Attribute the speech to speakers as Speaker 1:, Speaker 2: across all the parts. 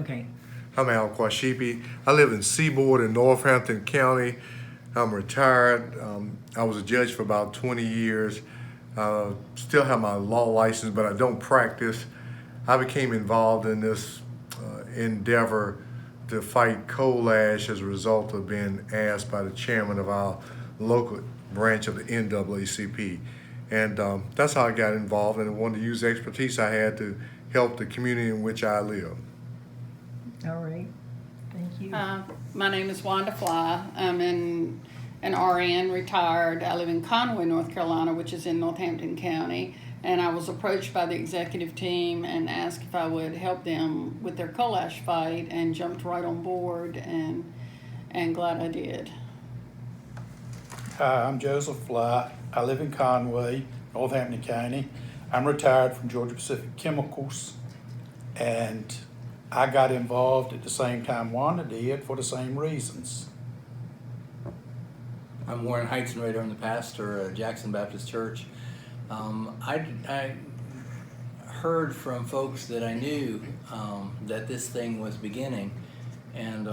Speaker 1: Okay.
Speaker 2: I'm Al Kwasikpui. I live in Seaboard in Northampton County. I'm retired. I was a judge for about 20 years. Still have my law license, but I don't practice. I became involved in this endeavor to fight coal ash as a result of being asked by the chairman of our local branch of the NAACP. And that's how I got involved, and I wanted to use the expertise I had to help the community in which I live.
Speaker 1: All right. Thank you.
Speaker 3: My name is Wanda Flythe. I'm an RN, retired. I live in Conway, North Carolina, which is in Northampton County. And I was approached by the executive team and asked if I would help them with their coal ash fight, and jumped right on board, and glad I did.
Speaker 4: Hi, I'm Joseph Flythe. I live in Conway, Northampton County. I'm retired from Georgia Pacific Chemicals, and I got involved at the same time Wanda did for the same reasons.
Speaker 5: I'm Warren Heitzenrater. I'm the pastor at Jackson Baptist Church. I heard from folks that I knew that this thing was beginning, and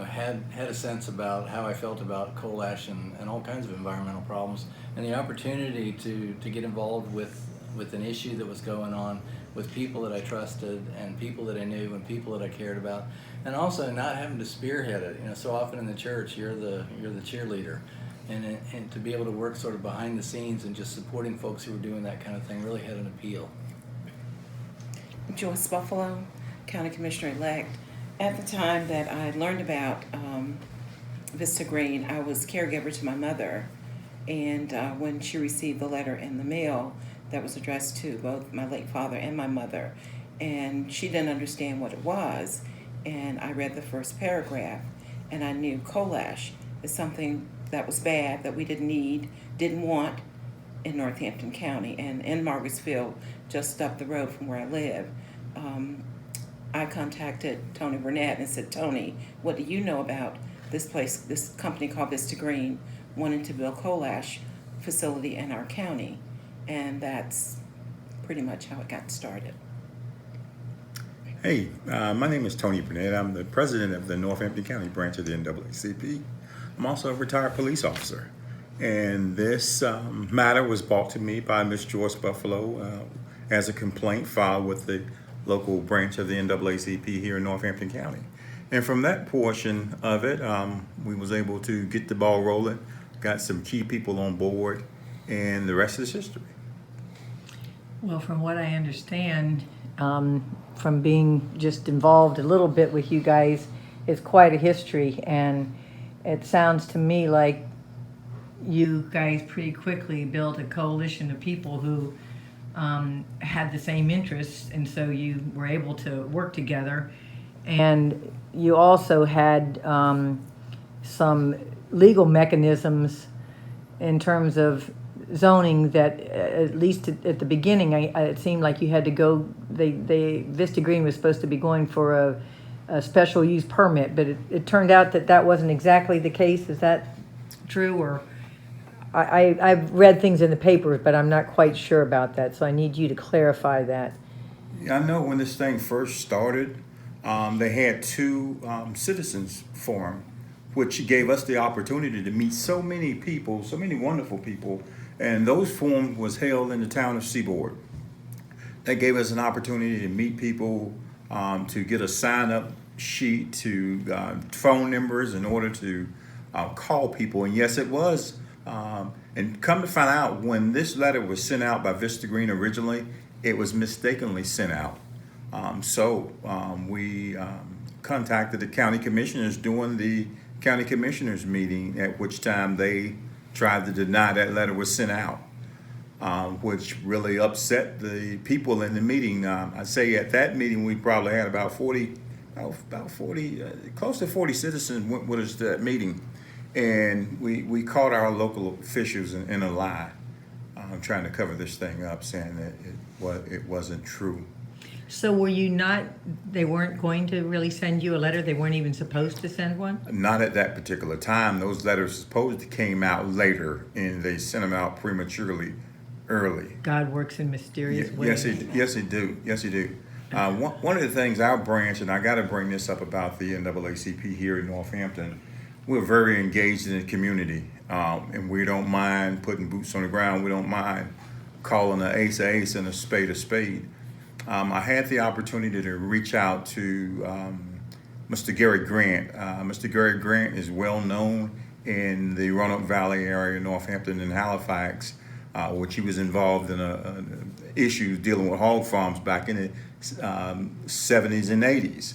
Speaker 5: had a sense about how I felt about coal ash and all kinds of environmental problems, and the opportunity to get involved with an issue that was going on with people that I trusted and people that I knew and people that I cared about, and also not having to spearhead it. So often in the church you're the cheerleader, and to be able to work sort of behind the scenes and just supporting folks who were doing that kind of thing really had an appeal.
Speaker 6: Joyce, Buffaloe, County Commissioner-elect. At the time that I learned about Vista Green, I was caregiver to my mother, and when she received the letter in the mail that was addressed to both my late father and my mother, and she didn't understand what it was, and I read the first paragraph, and I knew coal ash is something that was bad, that we didn't want in Northampton County, and in Margarettsville, just up the road from where I live. I contacted Tony Burnette and said, Tony, what do you know about this company called Vista Green wanting to build coal ash facility in our county? And that's pretty much how it got started.
Speaker 7: Hey, my name is Tony Burnette. I'm the president of the Northampton County branch of the NAACP. I'm also a retired police officer. And this matter was brought to me by Miss Joyce Buffaloe as a complaint filed with the local branch of the NAACP here in Northampton County. And from that portion of it, we was able to get the ball rolling, got some key people on board, and the rest is history.
Speaker 1: Well, from what I understand, from being just involved a little bit with you guys, it's quite a history, and it sounds to me like you guys pretty quickly built a coalition of people who had the same interests, and so you were able to work together. And you also had some legal mechanisms in terms of zoning that, at least at the beginning, it seemed like you had to go. Vista Green was supposed to be going for a special use permit, but it turned out that wasn't exactly the case. Is that true? Or I've read things in the papers, but I'm not quite sure about that, so I need you to clarify that.
Speaker 7: Yeah, I know when this thing first started, they had two citizens forum, which gave us the opportunity to meet so many people, so many wonderful people, and those forums was held in the town of Seaboard. That gave us an opportunity to meet people, to get a sign-up sheet, to phone numbers in order to call people, and yes, it was. And come to find out, when this letter was sent out by Vista Green originally, it was mistakenly sent out. So we contacted the county commissioners during the county commissioners meeting, at which time they tried to deny that letter was sent out, which really upset the people in the meeting. I'd say at that meeting we probably had about 40, close to 40 citizens went with us to that meeting. And we caught our local officials in a lie, trying to cover this thing up, saying that it wasn't true.
Speaker 1: So were you not, they weren't going to really send you a letter? They weren't even supposed to send one?
Speaker 7: Not at that particular time. Those letters supposedly came out later, and they sent them out prematurely early.
Speaker 1: God works in mysterious ways.
Speaker 7: Yes, he do. One of the things our branch, and I got to bring this up about the NAACP here in Northampton, we're very engaged in the community, and we don't mind putting boots on the ground. We don't mind calling an ace a ace and a spade a spade. I had the opportunity to reach out to Mr. Gary Grant. Mr. Gary Grant is well known in the Roanoke Valley area, Northampton and Halifax, which he was involved in a issue dealing with hog farms back in the 70s and 80s.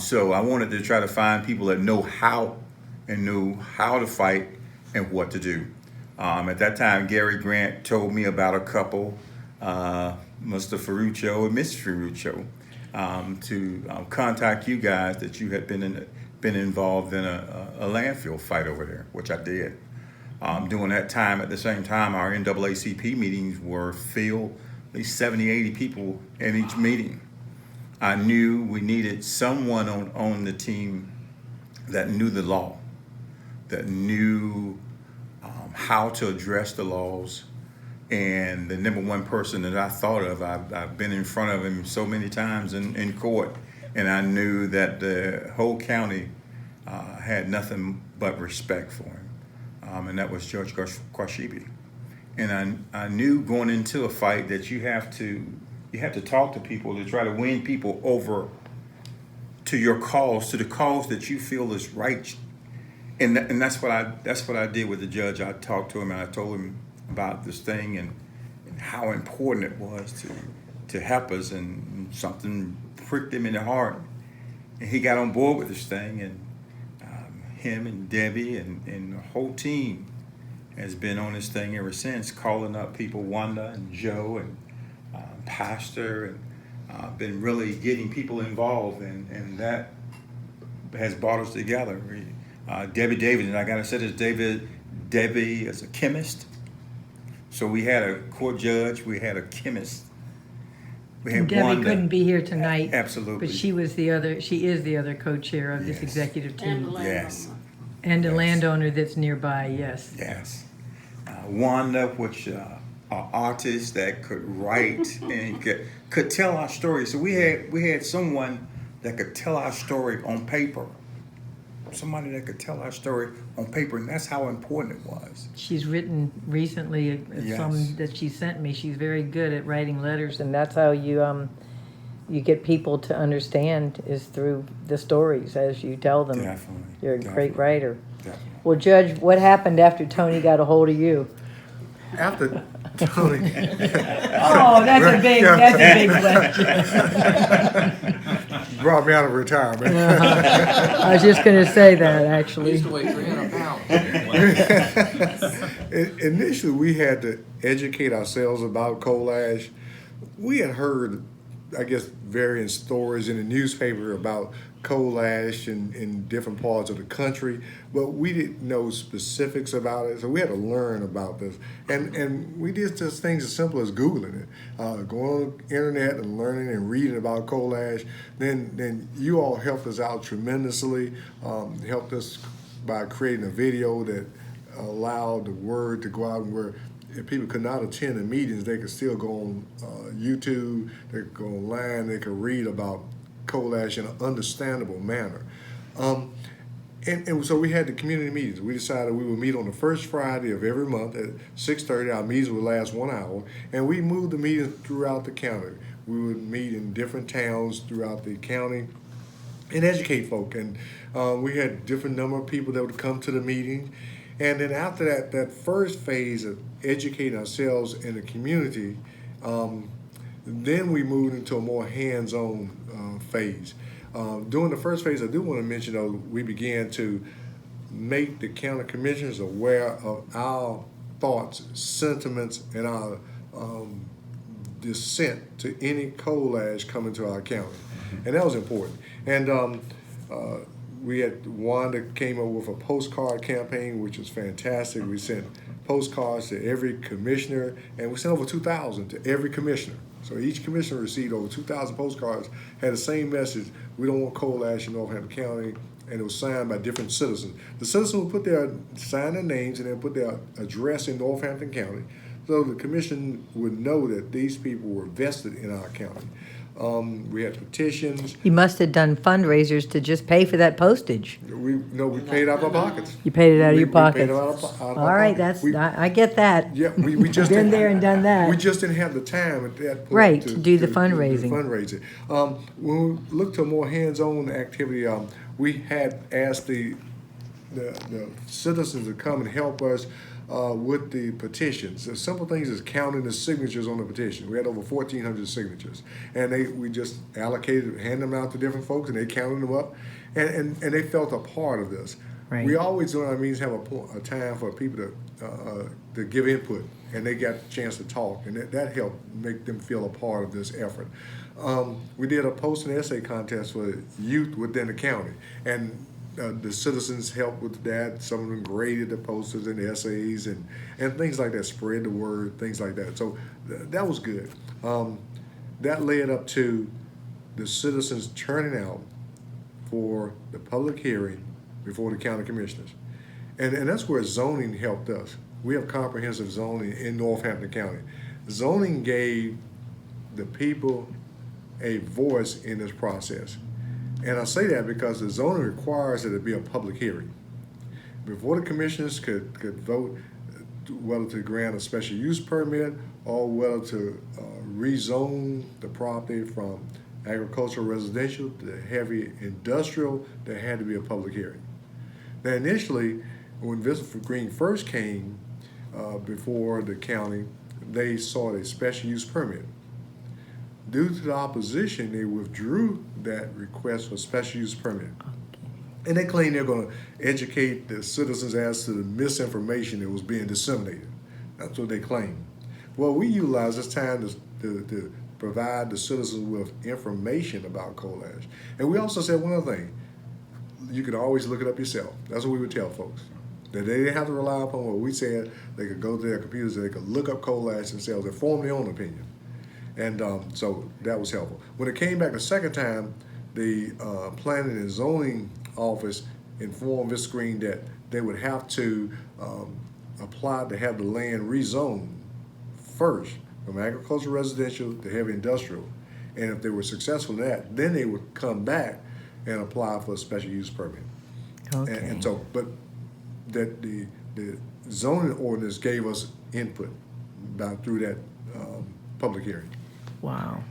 Speaker 7: So I wanted to try to find people that knew how to fight and what to do. At that time, Gary Grant told me about a couple, Mr. Ferruccio and Miss Ferruccio, to contact you guys that you had been involved in a landfill fight over there, which I did. During that time, at the same time, our NAACP meetings were filled, at least 70, 80 people in each meeting. I knew we needed someone on the team that knew the law, that knew how to address the laws. And the number one person that I thought of, I've been in front of him so many times in court, and I knew that the whole county had nothing but respect for him, and that was Judge Kwasikpui. And I knew going into a fight that you have to talk to people to try to win people over to your cause, to the cause that you feel is right. And that's what I did with the judge. I talked to him and I told him about this thing and how important it was to help us, and something pricked him in the heart, and he got on board with this thing. And him and Debbie and the whole team has been on this thing ever since, calling up people, Wanda and Joe and Pastor, and been really getting people involved, and that has brought us together. Debbie David, and I gotta say this, Debbie is a chemist. So we had a court judge, we had a chemist. We had
Speaker 1: Debbie
Speaker 7: Wanda.
Speaker 1: couldn't be here tonight.
Speaker 7: Absolutely.
Speaker 1: But she is the other co-chair of this
Speaker 7: Yes.
Speaker 1: executive
Speaker 3: And
Speaker 1: team.
Speaker 3: the landowner.
Speaker 7: Yes.
Speaker 1: And a
Speaker 7: Yes.
Speaker 1: landowner that's nearby, yes.
Speaker 7: Yes. Wanda, which an artist that could write and could tell our story. So we had someone that could tell our story on paper. Somebody that could tell our story on paper, and that's how important it was.
Speaker 1: She's written recently
Speaker 7: Yes.
Speaker 1: some that she sent me. She's very good at writing letters, and that's how you get people to understand, is through the stories as you tell them.
Speaker 7: Definitely.
Speaker 1: You're a
Speaker 7: Definitely.
Speaker 1: great writer.
Speaker 7: Definitely.
Speaker 1: Well, Judge, what happened after Tony got a hold of you?
Speaker 2: After Tony,
Speaker 1: Oh, that's a big question.
Speaker 2: brought me out of retirement.
Speaker 1: I was just going to say that, actually.
Speaker 5: Used to weigh 300 pounds.
Speaker 2: Initially, we had to educate ourselves about coal ash. We had heard, I guess, varying stories in the newspaper about coal ash in different parts of the country, but we didn't know specifics about it, so we had to learn about this. And we did just things as simple as Googling it, going on the internet and learning and reading about coal ash. Then you all helped us out tremendously, helped us by creating a video that allowed the word to go out, where if people could not attend the meetings, they could still go on YouTube, they could go online, they could read about coal ash in an understandable manner. And so we had the community meetings. We decided we would meet on the first Friday of every month at 6:30. Our meetings would last 1 hour, and we moved the meetings throughout the county. We would meet in different towns throughout the county and educate folk. And we had a different number of people that would come to the meeting. And then after that first phase of educating ourselves in the community, then we moved into a more hands-on phase. During the first phase, I do want to mention, though, we began to make the county commissioners aware of our thoughts, sentiments, and our dissent to any coal ash coming to our county. And that was important. And we had Wanda came up with a postcard campaign, which was fantastic. We sent postcards to every commissioner, and we sent over 2,000 to every commissioner. So each commissioner received over 2,000 postcards, had the same message: we don't want coal ash in Northampton County, and it was signed by different citizens. The citizens would sign their names and then put their address in Northampton County, so the commission would know that these people were vested in our county. We had petitions.
Speaker 1: You must have done fundraisers to just pay for that postage.
Speaker 2: We paid out of our pockets.
Speaker 1: You paid it out of your
Speaker 2: We paid
Speaker 1: pockets.
Speaker 2: it out of
Speaker 1: All
Speaker 2: our
Speaker 1: right,
Speaker 2: pockets.
Speaker 1: I get that.
Speaker 2: Yeah, we just
Speaker 1: Been
Speaker 2: didn't-
Speaker 1: there and done that.
Speaker 2: We just didn't have the time at that point.
Speaker 1: Right, to do the fundraising.
Speaker 2: When we looked to a more hands-on activity, we had asked the citizens to come and help us with the petitions. The simple things is counting the signatures on the petition. We had over 1,400 signatures, and we just allocated, handed them out to different folks, and they counted them up, and they felt a part of this.
Speaker 1: Right.
Speaker 2: We always during our meetings have a time for people to give input, and they got a chance to talk, and that helped make them feel a part of this effort. We did a post and essay contest for youth within the county, and the citizens helped with that. Some of them graded the posters and the essays and things like that, spread the word, things like that. So that was good. That led up to the citizens turning out for the public hearing before the county commissioners. And that's where zoning helped us. We have comprehensive zoning in Northampton County. Zoning gave the people a voice in this process. And I say that because the zoning requires that it be a public hearing. Before the commissioners could vote whether to grant a special use permit or whether to rezone the property from agricultural residential to heavy industrial, there had to be a public hearing. Now initially, when Vista Green first came before the county, they sought a special use permit. Due to the opposition, they withdrew that request for special use permit. And they claim they're going to educate the citizens as to the misinformation that was being disseminated. That's what they claim. Well, we utilize this time to provide the citizens with information about coal ash. And we also said one other thing. You could always look it up yourself. That's what we would tell folks. That they didn't have to rely upon what we said. They could go to their computers and they could look up coal ash themselves and form their own opinion. And so that was helpful. When it came back the second time, the Planning and Zoning Office informed Vista Green that they would have to apply to have the land rezoned first from agricultural residential to heavy industrial. And if they were successful in that, then they would come back and apply for a special use permit.
Speaker 1: Okay.
Speaker 2: And so, but that the zoning ordinance gave us input through that public hearing.
Speaker 1: Wow.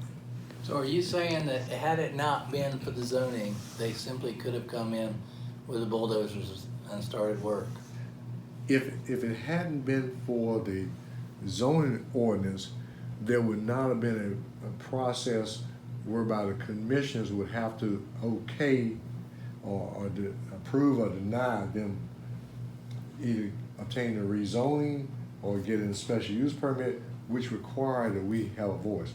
Speaker 5: So are you saying that had it not been for the zoning, they simply could have come in with the bulldozers and started work?
Speaker 2: If it hadn't been for the zoning ordinance, there would not have been a process whereby the commissioners would have to okay or approve or deny them either obtaining a rezoning or getting a special use permit, which required that we have a voice.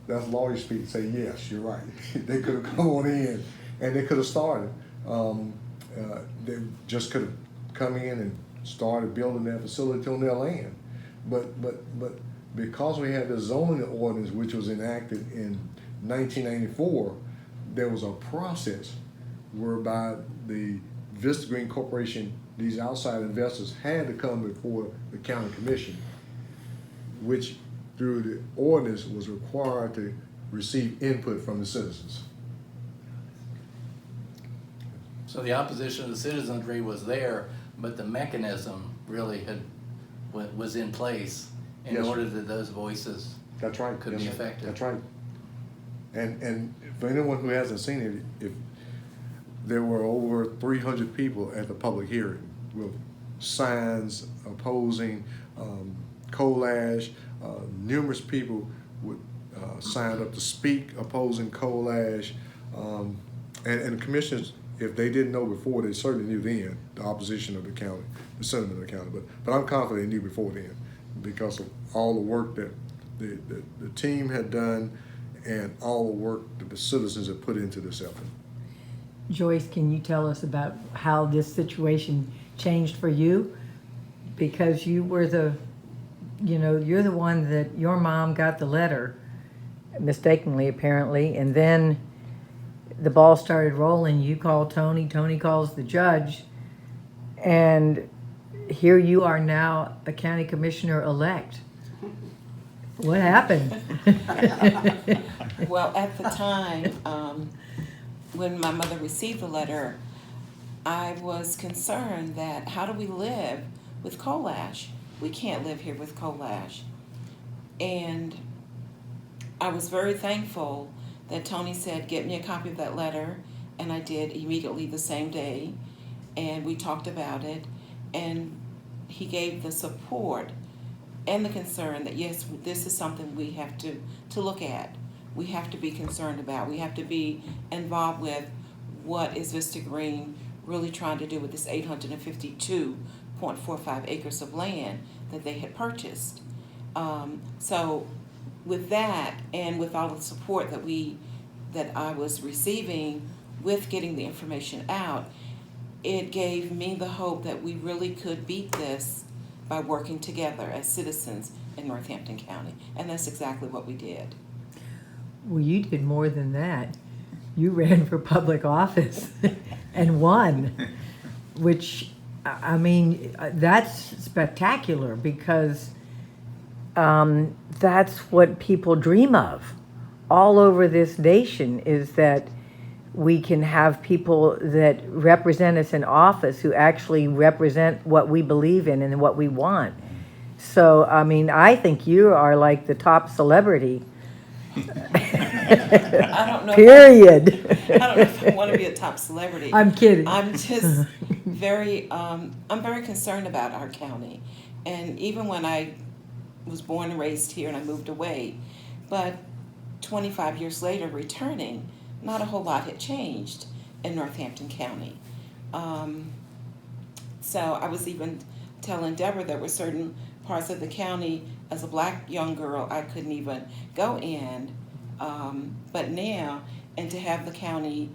Speaker 2: That's lawyer speak to say, yes, you're right. They could have come on in and they could have started. They just could have come in and started building that facility on their land. But because we had the zoning ordinance, which was enacted in 1994, there was a process whereby the Vista Green Corporation, these outside investors, had to come before the county commission, which through the ordinance was required to receive input from the citizens.
Speaker 5: So the opposition of the citizenry was there, but the mechanism really was in place in
Speaker 2: Yes,
Speaker 5: order that those voices
Speaker 2: That's right.
Speaker 5: could
Speaker 2: Yes,
Speaker 5: be
Speaker 2: sir.
Speaker 5: effective.
Speaker 2: That's right. And for anyone who hasn't seen it, if there were over 300 people at the public hearing with signs opposing coal ash. Numerous people would sign up to speak opposing coal ash. And the commissioners, if they didn't know before, they certainly knew then the opposition of the county, the sentiment of the county. But I'm confident they knew before then because of all the work that the team had done and all the work that the citizens had put into this effort.
Speaker 1: Joyce, can you tell us about how this situation changed for you? Because you were you're the one that your mom got the letter, mistakenly apparently, and then the ball started rolling. You called Tony, Tony calls the judge, and here you are now a county commissioner-elect. What happened?
Speaker 6: Well, at the time, when my mother received the letter, I was concerned that how do we live with coal ash? We can't live here with coal ash. And I was very thankful that Tony said, get me a copy of that letter, and I did immediately the same day, and we talked about it, and he gave the support and the concern that yes, this is something we have to look at. We have to be concerned about. We have to be involved with what is Vista Green really trying to do with this 852.45 acres of land that they had purchased. So with that and with all the support that I was receiving with getting the information out, it gave me the hope that we really could beat this by working together as citizens in Northampton County. And that's exactly what we did.
Speaker 1: Well, you did more than that. You ran for public office and won, which, I mean, that's spectacular because that's what people dream of all over this nation, is that we can have people that represent us in office who actually represent what we believe in and what we want. So, I mean, I think you are like the top celebrity.
Speaker 6: I don't know.
Speaker 1: Period.
Speaker 6: I don't know if I want to be a top celebrity.
Speaker 1: I'm kidding.
Speaker 6: I'm just very, I'm very concerned about our county. And even when I was born and raised here and I moved away, but 25 years later returning, not a whole lot had changed in Northampton County. So I was even telling Deborah there were certain parts of the county, as a black young girl, I couldn't even go in. But now, and to have the county,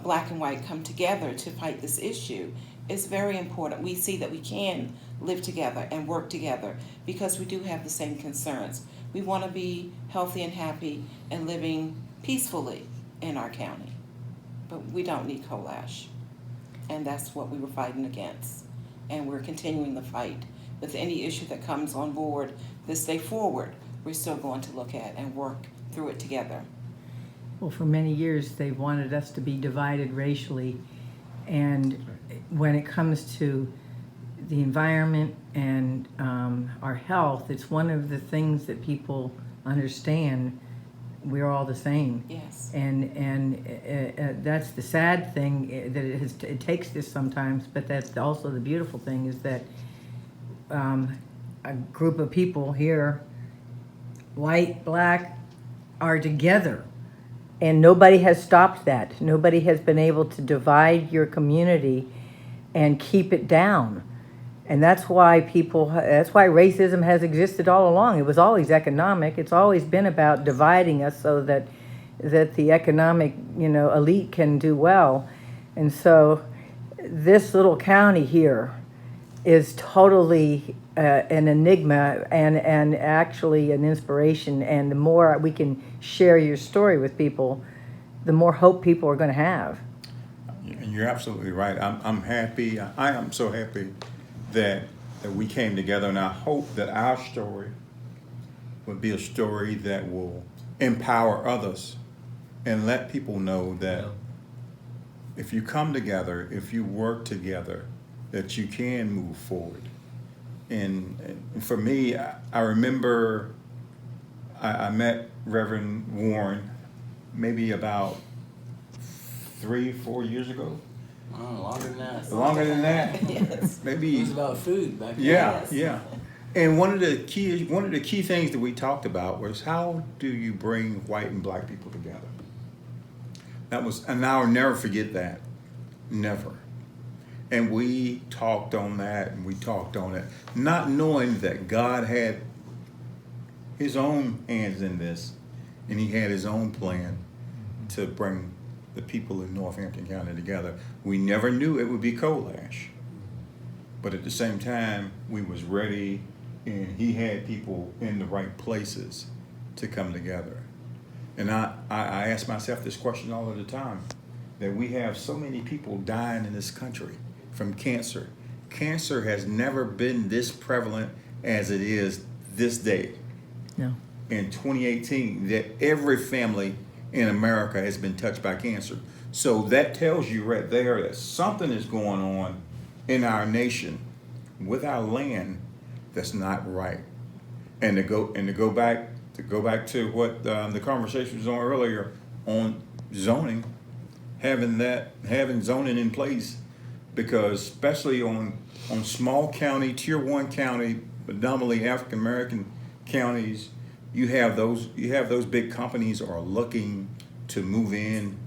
Speaker 6: black and white, come together to fight this issue is very important. We see that we can live together and work together because we do have the same concerns. We want to be healthy and happy and living peacefully in our county. But we don't need coal ash. And that's what we were fighting against. And we're continuing the fight. With any issue that comes on board this day forward, we're still going to look at and work through it together.
Speaker 1: Well, for many years, they've wanted us to be divided racially. And when it comes to the environment and our health, it's one of the things that people understand. We're all the same.
Speaker 6: Yes.
Speaker 1: And that's the sad thing, that it takes this sometimes, but that's also the beautiful thing, is that a group of people here, white, black, are together. And nobody has stopped that. Nobody has been able to divide your community and keep it down. And that's why racism has existed all along. It was always economic. It's always been about dividing us so that the economic, elite can do well. And so this little county here is totally an enigma and actually an inspiration. And the more we can share your story with people, the more hope people are going to have.
Speaker 7: And you're absolutely right. I'm happy. I am so happy that we came together, and I hope that our story will be a story that will empower others and let people know that if you come together, if you work together, that you can move forward. And for me, I remember I met Reverend Warren maybe about 3-4 years ago.
Speaker 5: Oh, longer than that.
Speaker 7: Longer than that?
Speaker 6: Yes.
Speaker 7: Maybe.
Speaker 5: It was about food back then.
Speaker 7: Yeah,
Speaker 6: Yes.
Speaker 7: yeah. And one of the key things that we talked about was, how do you bring white and black people together? And I'll never forget that. Never. And we talked on that, and we talked on it, not knowing that God had his own hands in this, and he had his own plan to bring the people in Northampton County together. We never knew it would be coal ash. But at the same time, we was ready, and he had people in the right places to come together. And I ask myself this question all of the time, that we have so many people dying in this country from cancer. Cancer has never been this prevalent as it is this day.
Speaker 1: No.
Speaker 7: in 2018 that every family in America has been touched by cancer. So that tells you right there that something is going on in our nation with our land that's not right. And to go back to what the conversation was on earlier on zoning, having zoning in place, because especially on small county, tier 1 county, predominantly African American counties, you have those big companies are looking to move in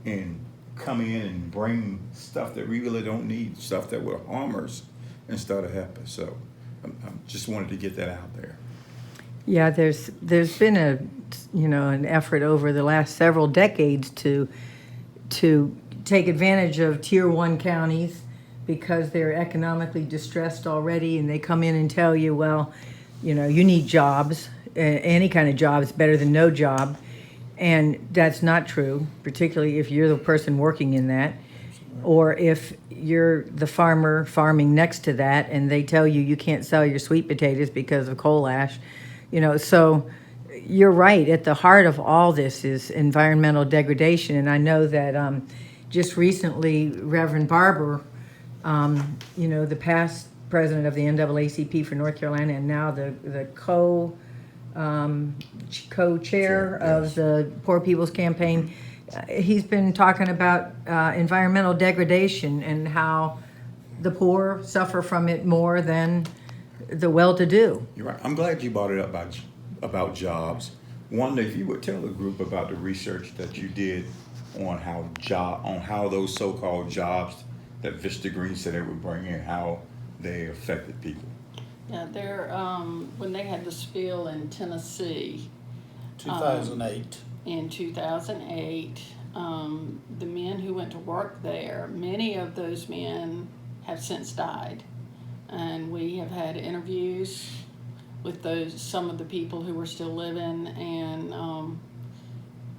Speaker 7: and come in and bring stuff that we really don't need, stuff that will harm us instead of help us. So I just wanted to get that out there.
Speaker 1: Yeah, there's been an effort over the last several decades to take advantage of tier 1 counties because they're economically distressed already, and they come in and tell you, well, you need jobs. Any kind of job is better than no job. And that's not true, particularly if you're the person working in that, or if you're the farmer farming next to that and they tell you you can't sell your sweet potatoes because of coal ash. So you're right. At the heart of all this is environmental degradation. And I know that just recently, Reverend Barber, the past president of the NAACP for North Carolina, and now the co-chair of the Poor People's Campaign, he's been talking about environmental degradation and how the poor suffer from it more than the well-to-do.
Speaker 7: You're right. I'm glad you brought it up about jobs. Wanda, if you would tell the group about the research that you did on how those so-called jobs that Vista Green said they would bring in, how they affected people.
Speaker 3: Yeah, they're when they had the spill in Tennessee.
Speaker 4: 2008.
Speaker 3: In 2008, the men who went to work there, many of those men have since died, and we have had interviews with some of the people who were still living, and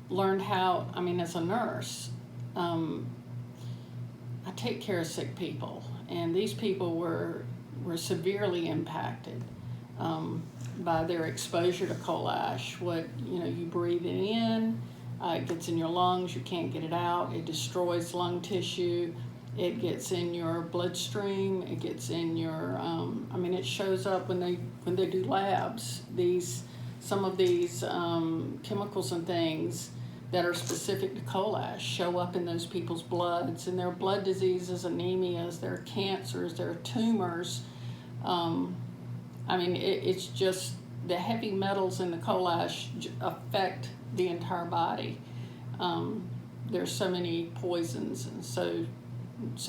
Speaker 3: learned how. I mean, as a nurse, I take care of sick people, and these people were severely impacted by their exposure to coal ash. What you breathe it in, it gets in your lungs, you can't get it out, it destroys lung tissue, it gets in your bloodstream, it gets in your it shows up when they do labs. Some of these chemicals and things that are specific to coal ash show up in those people's bloods, and their blood diseases, anemias, their cancers, their tumors. It's just the heavy metals in the coal ash affect the entire body. There's so many poisons and so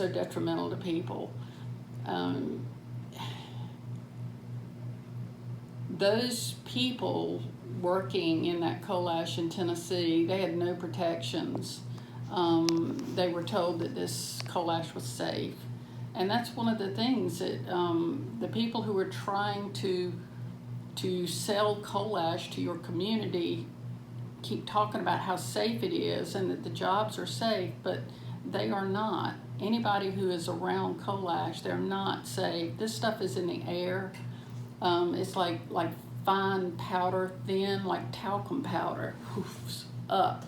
Speaker 3: detrimental to people. Those people working in that coal ash in Tennessee, they had no protections. They were told that this coal ash was safe. And that's one of the things that the people who are trying to sell coal ash to your community keep talking about how safe it is and that the jobs are safe, but they are not. Anybody who is around coal ash, they're not safe. This stuff is in the air. It's like fine powder, thin, like talcum powder, hoofs up,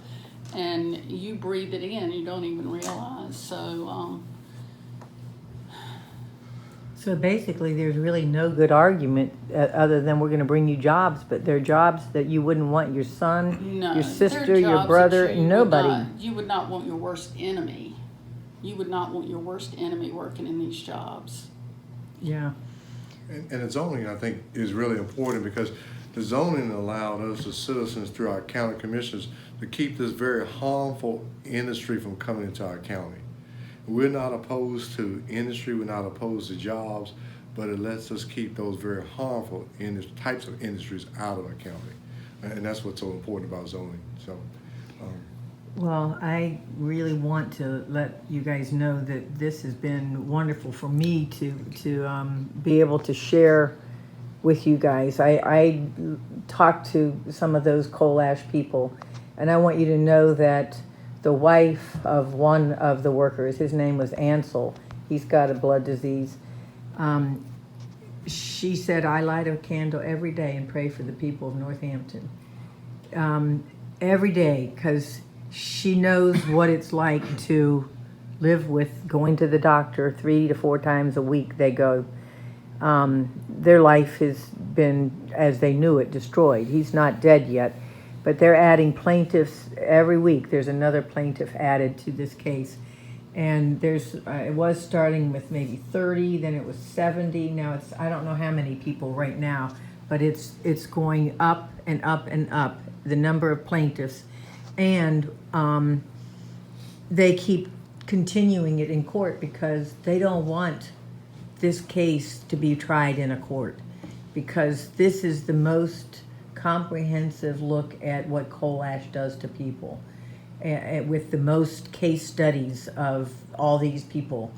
Speaker 3: and you breathe it in, you don't even realize.
Speaker 1: So basically, there's really no good argument other than we're going to bring you jobs, but they're jobs that you wouldn't want your son,
Speaker 3: No,
Speaker 1: your sister,
Speaker 3: they're
Speaker 1: your
Speaker 3: jobs
Speaker 1: brother,
Speaker 3: that you
Speaker 1: nobody.
Speaker 3: You would not want your worst enemy. You would not want your worst enemy working in these jobs.
Speaker 1: Yeah.
Speaker 2: And the zoning, I think, is really important because the zoning allowed us as citizens through our county commissioners to keep this very harmful industry from coming into our county. We're not opposed to industry, we're not opposed to jobs, but it lets us keep those very harmful types of industries out of our county. And that's what's so important about zoning. So,
Speaker 1: Well, I really want to let you guys know that this has been wonderful for me to be able to share with you guys. I talked to some of those coal ash people, and I want you to know that the wife of one of the workers, his name was Ansel, he's got a blood disease. she said, I light a candle every day and pray for the people of Northampton. Every day, because she knows what it's like to live with going to the doctor 3 to 4 times a week. They go. Their life has been, as they knew it, destroyed. He's not dead yet, but they're adding plaintiffs every week. There's another plaintiff added to this case. And there's, it was starting with maybe 30, then it was 70. Now it's, I don't know how many people right now, but it's going up and up and up, the number of plaintiffs. And they keep continuing it in court because they don't want this case to be tried in a court, because this is the most comprehensive look at what coal ash does to people, with the most case studies of all these people,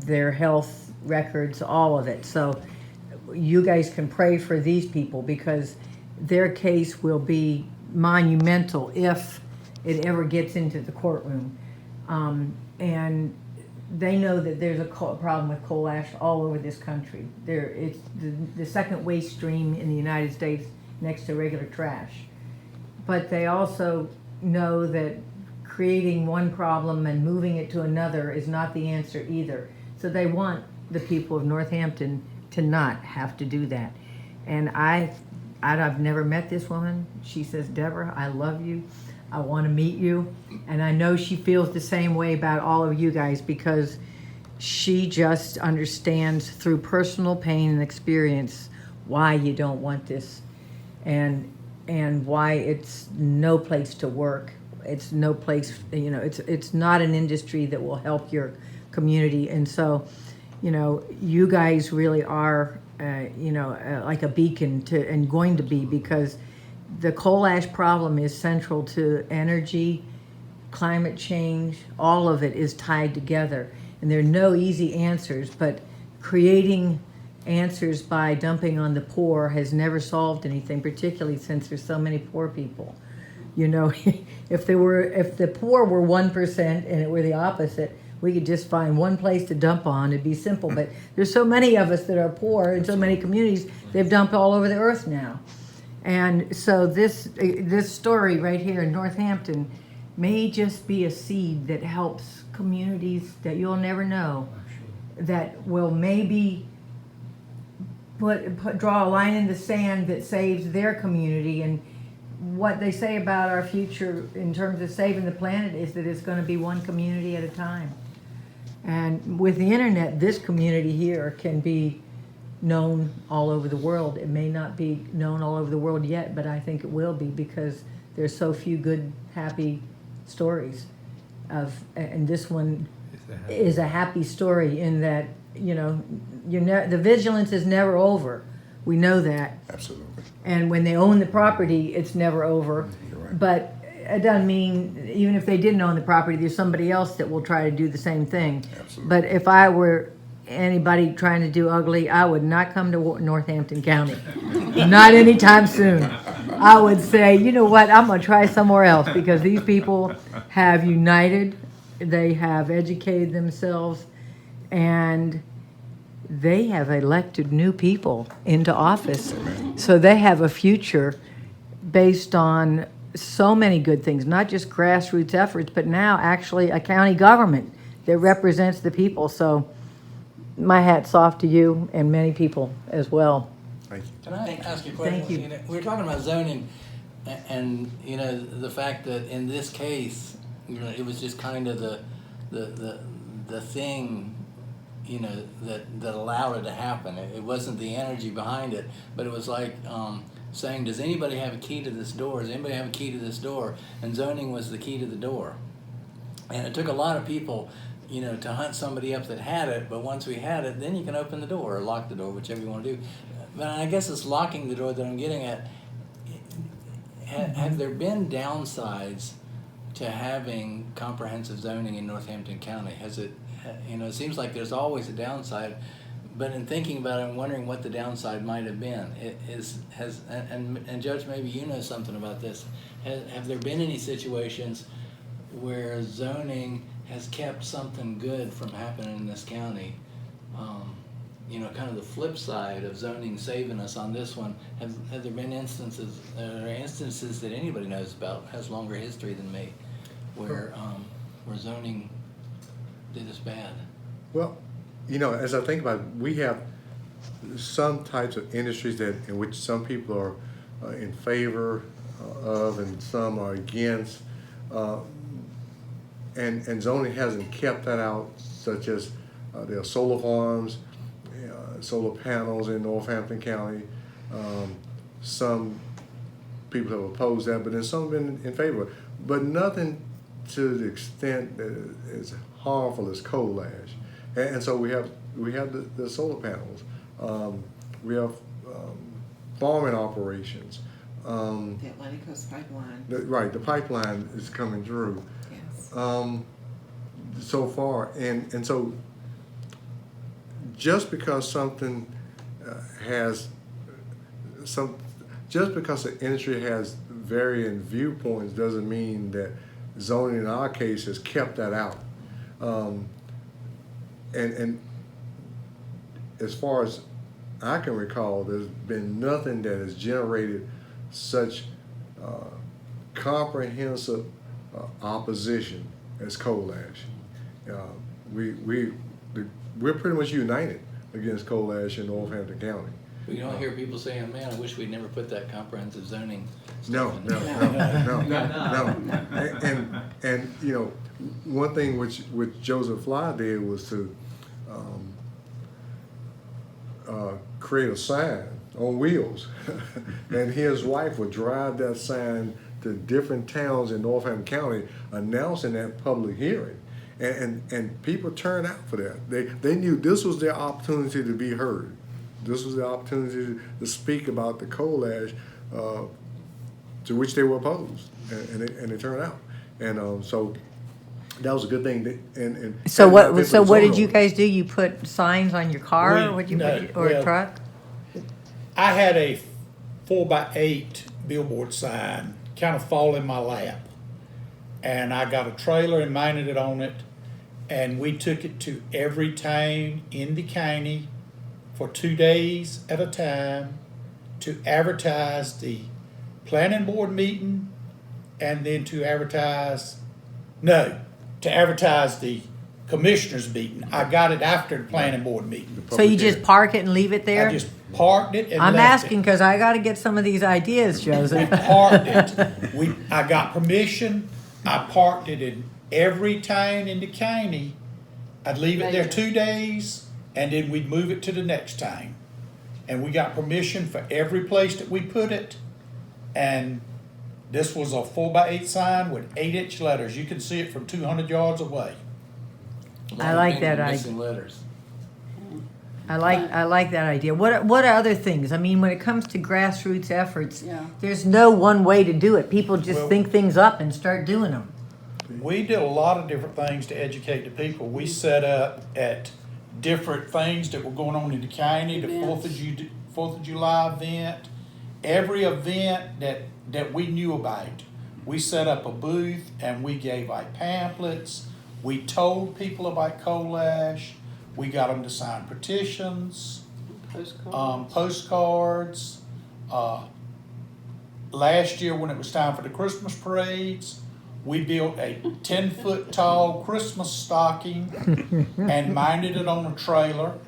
Speaker 1: their health records, all of it. So you guys can pray for these people, because their case will be monumental if it ever gets into the courtroom. And they know that there's a problem with coal ash all over this country. It's the second waste stream in the United States next to regular trash. But they also know that creating one problem and moving it to another is not the answer either. So they want the people of Northampton to not have to do that. And I've never met this woman. She says, Deborah, I love you. I want to meet you. And I know she feels the same way about all of you guys, because she just understands through personal pain and experience why you don't want this, and why it's no place to work. It's no place, you know, it's not an industry that will help your community. And so, you know, you guys really are, like a beacon and going to be, because the coal ash problem is central to energy, climate change. All of it is tied together. And there are no easy answers, but creating answers by dumping on the poor has never solved anything, particularly since there's so many poor people. You know, if the poor were 1% and it were the opposite, we could just find one place to dump on. It'd be simple. But there's so many of us that are poor in so many communities, they've dumped all over the earth now. And so this story right here in Northampton may just be a seed that helps communities that you'll never know, that will maybe draw a line in the sand that saves their community. And what they say about our future in terms of saving the planet is that it's going to be one community at a time. And with the internet, this community here can be known all over the world. It may not be known all over the world yet, but I think it will be, because there's so few good, happy stories and this one is a happy story in that, you know, the vigilance is never over. We know that.
Speaker 7: Absolutely.
Speaker 1: And when they own the property, it's never over.
Speaker 7: You're right.
Speaker 1: But it doesn't mean, even if they didn't own the property, there's somebody else that will try to do the same thing.
Speaker 7: Absolutely.
Speaker 1: But if I were anybody trying to do ugly, I would not come to Northampton County. Not anytime soon. I would say, you know what, I'm going to try somewhere else, because these people have united, they have educated themselves, and they have elected new people into office. So they have a future based on so many good things, not just grassroots efforts, but now actually a county government that represents the people. So my hat's off to you and many people as well.
Speaker 2: Thank you.
Speaker 5: Can I ask you a question?
Speaker 1: Thank you.
Speaker 5: You know, we were talking about zoning, and you know the fact that in this case, you know, it was just kind of the thing, you know, that allowed it to happen. It wasn't the energy behind it, but it was like saying, "Does anybody have a key to this door? Does anybody have a key to this door?" And zoning was the key to the door, and it took a lot of people, you know, to hunt somebody up that had it. But once we had it, then you can open the door or lock the door, whichever you want to do. But I guess it's locking the door that I'm getting at. Have there been downsides to having comprehensive zoning in Northampton County? Has it, you know, it seems like there's always a downside, but in thinking about it, I'm wondering what the downside might have been. And Judge, maybe you know something about this. Have there been any situations where zoning has kept something good from happening in this county, kind of the flip side of zoning saving us on this one, have there been instances that anybody knows about, has longer history than me, where zoning did us bad?
Speaker 2: Well, as I think about it, we have some types of industries in which some people are in favor of and some are against, and zoning hasn't kept that out, such as there are solar farms, solar panels in Northampton County. Some people have opposed that, but then some have been in favor. But nothing to the extent that is harmful as coal ash. And so we have the solar panels. We have farming operations.
Speaker 6: The Atlantic Coast Pipeline.
Speaker 2: The pipeline is coming through.
Speaker 6: Yes.
Speaker 2: So far, and so just because something just because the industry has varying viewpoints doesn't mean that zoning in our case has kept that out. And as far as I can recall, there's been nothing that has generated such comprehensive opposition as coal ash. We're pretty much united against coal ash in Northampton County.
Speaker 5: We don't hear people saying, "Man, I wish we'd never put that comprehensive zoning
Speaker 2: No.
Speaker 5: stuff in."
Speaker 2: And one thing which Joseph Flythe did was to create a sign on wheels, and his wife would drive that sign to different towns in Northampton County announcing that public hearing. And people turned out for that. They knew this was their opportunity to be heard. This was the opportunity to speak about the coal ash to which they were opposed, and they turned out. And so that was a good thing.
Speaker 1: So what did you guys do? You put signs on your car,
Speaker 4: a
Speaker 1: truck?
Speaker 4: I had a 4x8 billboard sign kind of fall in my lap. And I got a trailer and mounted it on it. And we took it to every town in the county for 2 days at a time to advertise the planning board meeting and then to advertise the commissioners meeting. I got it after the planning board meeting.
Speaker 1: So you just park it and leave it there?
Speaker 4: I just parked it and
Speaker 1: I'm
Speaker 4: left
Speaker 1: asking
Speaker 4: it.
Speaker 1: because I got to get some of these ideas, Joseph.
Speaker 4: We parked it. I got permission. I parked it in every town in the county. I'd leave it there 2 days, and then we'd move it to the next town. And we got permission for every place that we put it. And this was a 4x8 sign with 8-inch letters. You can see it from 200 yards away.
Speaker 1: I like that idea.
Speaker 5: Missing letters.
Speaker 1: I like that idea. What are other things? I mean, when it comes to grassroots efforts, there's no one way to do it. People just think things up and start doing them.
Speaker 4: We did a lot of different things to educate the people. We set up at different things that were going on in the county, the 4th of July event, every event that we knew about. We set up a booth and we gave out pamphlets. We told people about coal ash. We got them to sign petitions, postcards. Last year when it was time for the Christmas parades, we built a 10-foot tall Christmas stocking and mounted it on a trailer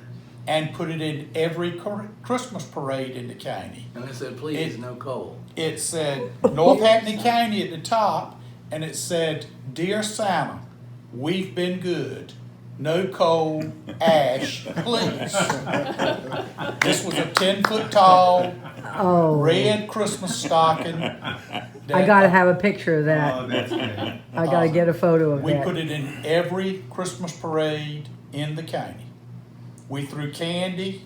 Speaker 4: and put it in every Christmas parade in the county.
Speaker 5: And it said, "Please, no coal."
Speaker 4: It said Northampton County at the top, and it said, "Dear Santa, we've been good. No coal ash, please." This was a 10-foot tall red Christmas stocking.
Speaker 1: I got to have a picture of that.
Speaker 7: Oh, that's good.
Speaker 1: I got to get a photo of
Speaker 4: We
Speaker 1: that.
Speaker 4: put it in every Christmas parade in the county. We threw candy.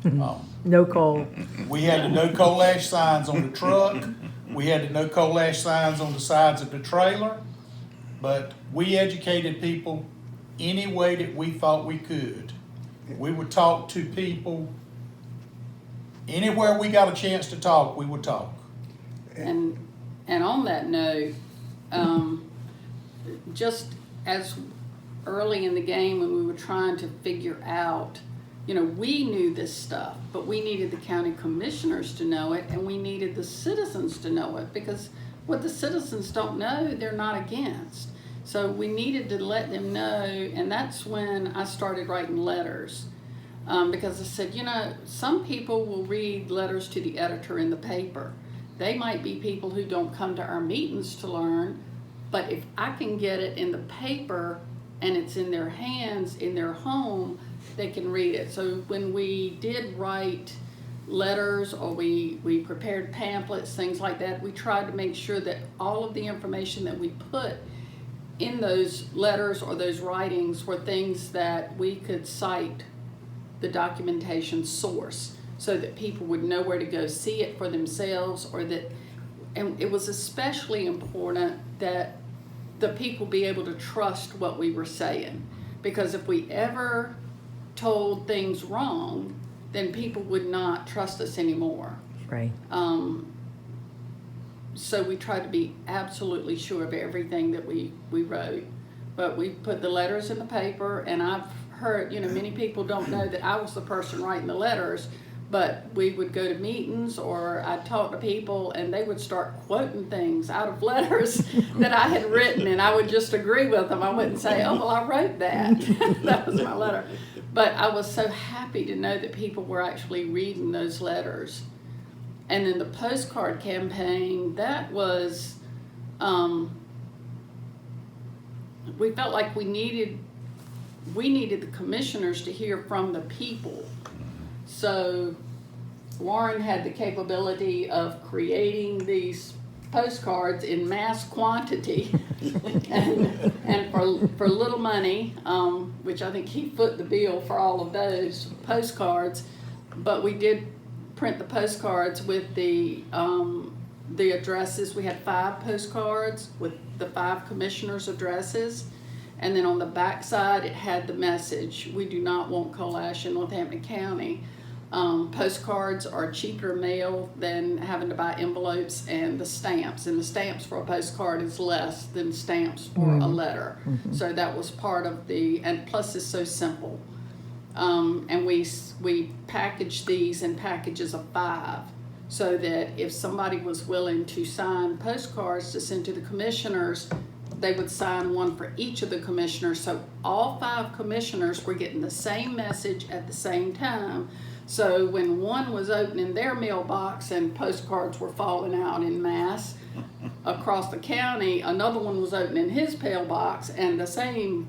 Speaker 1: No coal.
Speaker 4: We had the no coal ash signs on the truck. We had the no coal ash signs on the sides of the trailer. But we educated people any way that we thought we could. We would talk to people anywhere we got a chance to talk, we would talk.
Speaker 3: And on that note, just as early in the game when we were trying to figure out we knew this stuff, but we needed the county commissioners to know it, and we needed the citizens to know it, because what the citizens don't know, they're not against. So we needed to let them know, and that's when I started writing letters. Because I said, some people will read letters to the editor in the paper. They might be people who don't come to our meetings to learn, but if I can get it in the paper and it's in their hands, in their home, they can read it. So when we did write letters, or we prepared pamphlets, things like that, we tried to make sure that all of the information that we put in those letters or those writings were things that we could cite the documentation source, so that people would know where to go see it for themselves, and it was especially important that the people be able to trust what we were saying, because if we ever told things wrong, then people would not trust us anymore.
Speaker 1: Right.
Speaker 3: So we tried to be absolutely sure of everything that we wrote, but we put the letters in the paper, and I've heard, many people don't know that I was the person writing the letters, but we would go to meetings, or I'd talk to people, and they would start quoting things out of letters that I had written, and I would just agree with them. I wouldn't say, oh, well, I wrote that. That was my letter. But I was so happy to know that people were actually reading those letters. And then the postcard campaign, that was, we felt like we needed the commissioners to hear from the people. So Warren had the capability of creating these postcards in mass quantity and for little money, which I think he foot the bill for all of those postcards. But we did print the postcards with the addresses. We had 5 postcards with the 5 commissioners' addresses. And then on the back side, it had the message: we do not want coal ash in Northampton County. Postcards are cheaper to mail than having to buy envelopes and the stamps. And the stamps for a postcard is less than stamps for a letter. Mm-hmm. So that was part of and plus it's so simple. And we packaged these in packages of 5, so that if somebody was willing to sign postcards to send to the commissioners, they would sign one for each of the commissioners. So all 5 commissioners were getting the same message at the same time. So when one was opening their mailbox and postcards were falling out in mass across the county, another one was opening his mailbox, and the same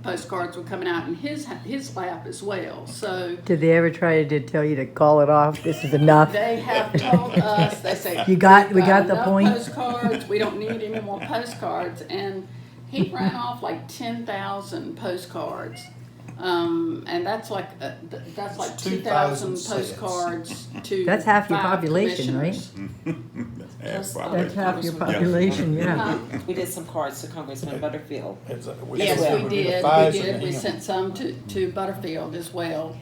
Speaker 3: postcards were coming out in his lap as well. So
Speaker 1: did they ever try to tell you to call it off? This is enough.
Speaker 3: They have told us. They say
Speaker 1: we got the point.
Speaker 3: Postcards. We don't need any more postcards. And he ran off like 10,000 postcards. And that's like 2,000 postcards to.
Speaker 1: That's half your
Speaker 3: 5
Speaker 1: population, right?
Speaker 7: That's
Speaker 1: That's half your population, yeah.
Speaker 6: We did some cards to Congressman Butterfield.
Speaker 3: Yes, we did.
Speaker 4: Flythe
Speaker 3: We did.
Speaker 4: and
Speaker 3: We
Speaker 4: him.
Speaker 3: sent some to Butterfield as well.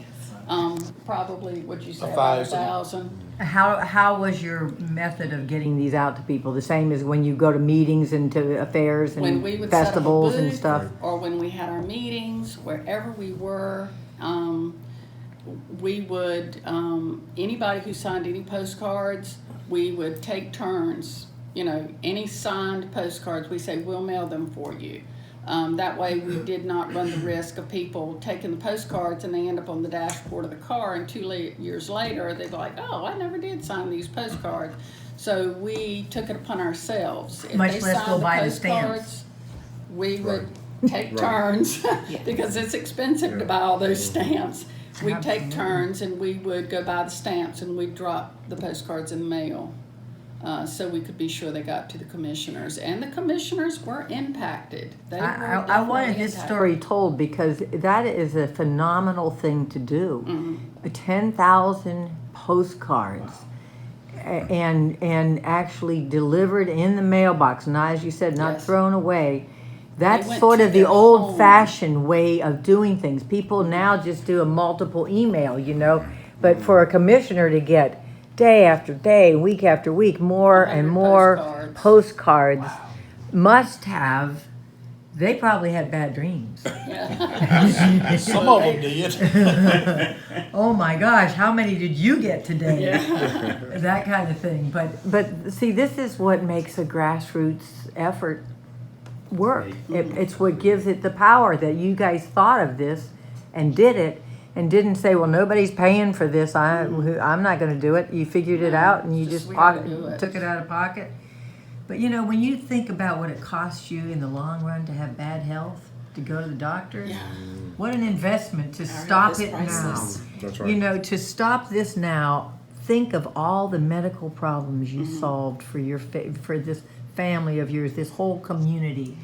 Speaker 3: Probably, what'd you say,
Speaker 4: A
Speaker 3: about
Speaker 4: 1,000.
Speaker 3: 1,000?
Speaker 1: How was your method of getting these out to people? The same as when you go to meetings and to affairs
Speaker 3: When we
Speaker 1: and
Speaker 3: would set up a
Speaker 1: festivals and
Speaker 3: booth,
Speaker 1: stuff?
Speaker 3: or when we had our meetings, wherever we were, we would, anybody who signed any postcards, we would take turns. Any signed postcards, we say, we'll mail them for you. That way we did not run the risk of people taking the postcards and they end up on the dashboard of the car, and 2 years later they'd be like, oh, I never did sign these postcards. So we took it upon ourselves. If
Speaker 1: Much
Speaker 3: they
Speaker 1: less
Speaker 3: signed
Speaker 1: go
Speaker 3: the
Speaker 1: buy the
Speaker 3: postcards,
Speaker 1: stamps.
Speaker 3: we would take
Speaker 7: Right.
Speaker 3: turns because it's expensive to buy all those stamps. We'd take turns and we would go buy the stamps, and we'd drop the postcards in the mail. So we could be sure they got to the commissioners, and the commissioners were impacted. They were
Speaker 1: I wanted
Speaker 3: definitely
Speaker 1: this
Speaker 3: impacted.
Speaker 1: story told because that is a phenomenal thing to do.
Speaker 3: Mm-hmm.
Speaker 1: 10,000 postcards and actually delivered in the mailbox, not, as you said, not
Speaker 3: Yes.
Speaker 1: thrown away. That's
Speaker 3: went
Speaker 1: sort
Speaker 3: to
Speaker 1: of the
Speaker 3: their
Speaker 1: old-fashioned way of doing things. People now just do a multiple email, but for a commissioner to get day after day, week after week, more and
Speaker 3: 100
Speaker 1: more
Speaker 3: postcards.
Speaker 1: postcards must have they probably had bad dreams.
Speaker 4: Some of them did.
Speaker 1: Oh my gosh, how many did you get today?
Speaker 3: Yeah.
Speaker 1: That kind of thing. But see, this is what makes a grassroots effort work. It's what gives it the power that you guys thought of this and did it and didn't say, well, nobody's paying for this. I'm not going to do it. You figured it out and you just
Speaker 3: we gotta do it.
Speaker 1: took it out of pocket. But you know, when you think about what it costs you in the long run to have bad health, to go to the doctor, what an investment to stop
Speaker 6: health is
Speaker 1: it
Speaker 6: priceless.
Speaker 1: now.
Speaker 2: That's right.
Speaker 1: You know, to stop this now, think of all the medical problems you solved for your for this family of yours, this whole community.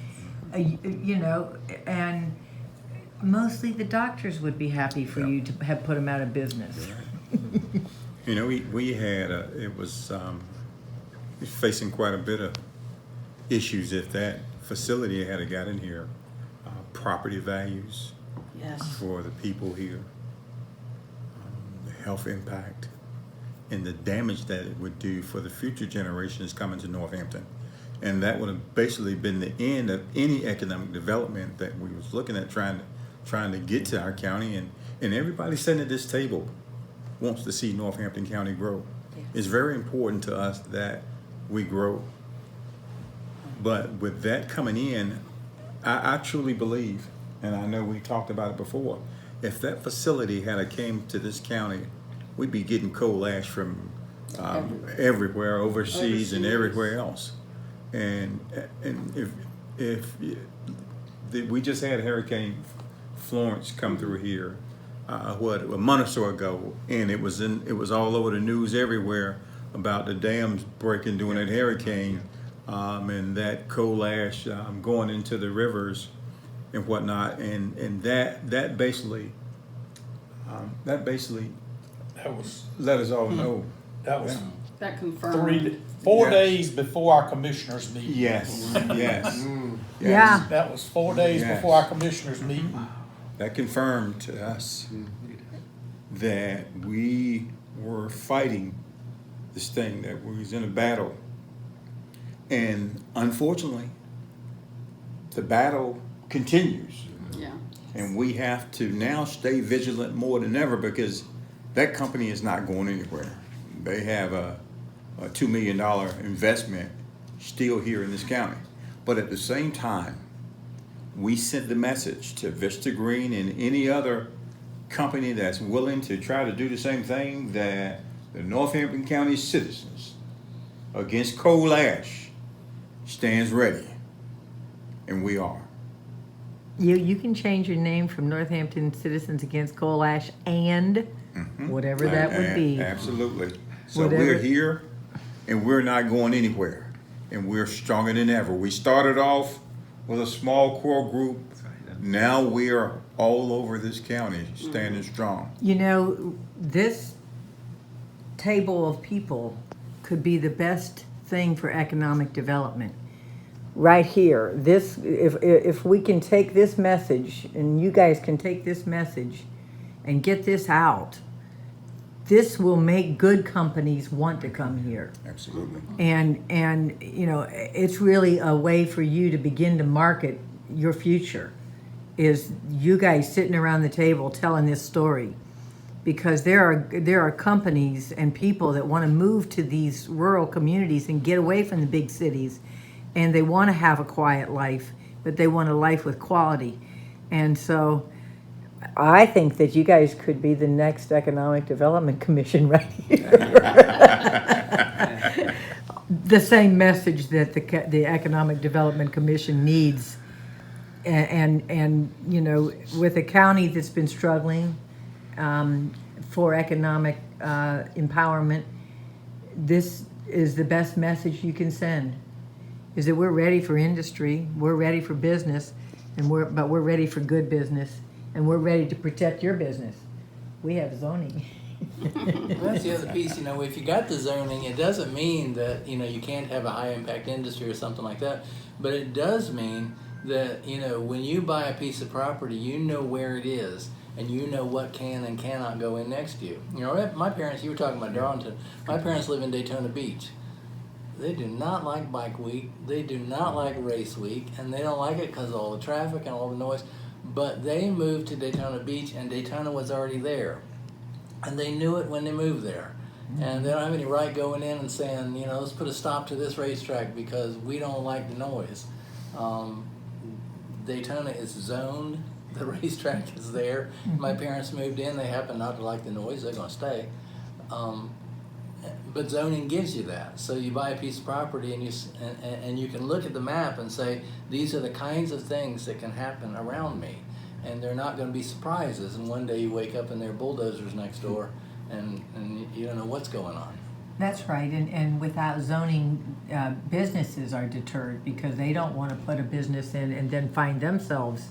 Speaker 1: You know, and mostly the doctors would be happy for you to have put them out of business.
Speaker 7: You know, we had, it was facing quite a bit of issues if that facility had got in here. Property values
Speaker 6: Yes.
Speaker 7: for the people here, the health impact, and the damage that it would do for the future generations coming to Northampton. And that would have basically been the end of any economic development that we was looking at trying to get to our county. And everybody sitting at this table wants to see Northampton County grow.
Speaker 6: Yes.
Speaker 7: It's very important to us that we grow. But with that coming in, I truly believe, and I know we talked about it before, if that facility had came to this county, we'd be getting coal ash from everywhere, overseas and everywhere else. And if we just had Hurricane Florence come through here, a month or so ago, and it was all over the news everywhere about the dams breaking during that hurricane, and that coal ash going into the rivers and whatnot, and that basically
Speaker 4: That was,
Speaker 7: let us all know.
Speaker 4: that was
Speaker 3: That confirmed.
Speaker 4: 4
Speaker 7: Yes.
Speaker 4: days before our commissioners meeting.
Speaker 7: Yes, yes.
Speaker 1: Yeah.
Speaker 4: That was 4 days
Speaker 7: Yes.
Speaker 4: before our commissioners meeting.
Speaker 7: That confirmed to us that we were fighting this thing, that we was in a battle. And unfortunately, the battle continues.
Speaker 3: Yeah.
Speaker 7: And we have to now stay vigilant more than ever because that company is not going anywhere. They have a $2 million investment still here in this county. But at the same time, we sent the message to Vista Green and any other company that's willing to try to do the same thing, that the Northampton County citizens against coal ash stands ready. And we are.
Speaker 1: You can change your name from Northampton Citizens Against Coal Ash and whatever that would be.
Speaker 7: Absolutely. So
Speaker 1: Whatever.
Speaker 7: we're here and we're not going anywhere. And we're stronger than ever. We started off with a small core group. Now we are all over this county standing strong.
Speaker 1: You know, this table of people could be the best thing for economic development. Right here, this if we can take this message, and you guys can take this message and get this out, this will make good companies want to come here.
Speaker 7: Absolutely.
Speaker 1: And you know, it's really a way for you to begin to market your future, is you guys sitting around the table telling this story, because there are companies and people that want to move to these rural communities and get away from the big cities, and they want to have a quiet life, but they want a life with quality. And so I think that you guys could be the next Economic Development Commission right here. The same message that the Economic Development Commission needs. And you know, with a county that's been struggling for economic empowerment, this is the best message you can send, is that we're ready for industry, we're ready for business, but we're ready for good business, and we're ready to protect your business. We have zoning.
Speaker 5: Well, that's the other piece, you know, if you got the zoning, it doesn't mean that, you know, you can't have a high impact industry or something like that, but it does mean that, you know, when you buy a piece of property, you know where it is, and you know what can and cannot go in next to you. You know, my parents, you were talking about Darlington, my parents live in Daytona Beach. They do not like bike week, they do not like race week, and they don't like it because of all the traffic and all the noise. But they moved to Daytona Beach, and Daytona was already there. And they knew it when they moved there. And they don't have any right going in and saying, you know, let's put a stop to this racetrack because we don't like the noise. Daytona is zoned, the racetrack is there. My parents moved in, they happen not to like the noise, they're gonna stay. But zoning gives you that. So you buy a piece of property and you can look at the map and say, these are the kinds of things that can happen around me. And they're not gonna be surprises. And one day you wake up and there are bulldozers next door and you don't know what's going on.
Speaker 1: That's right, and without zoning, businesses are deterred because they don't want to put a business in and then find themselves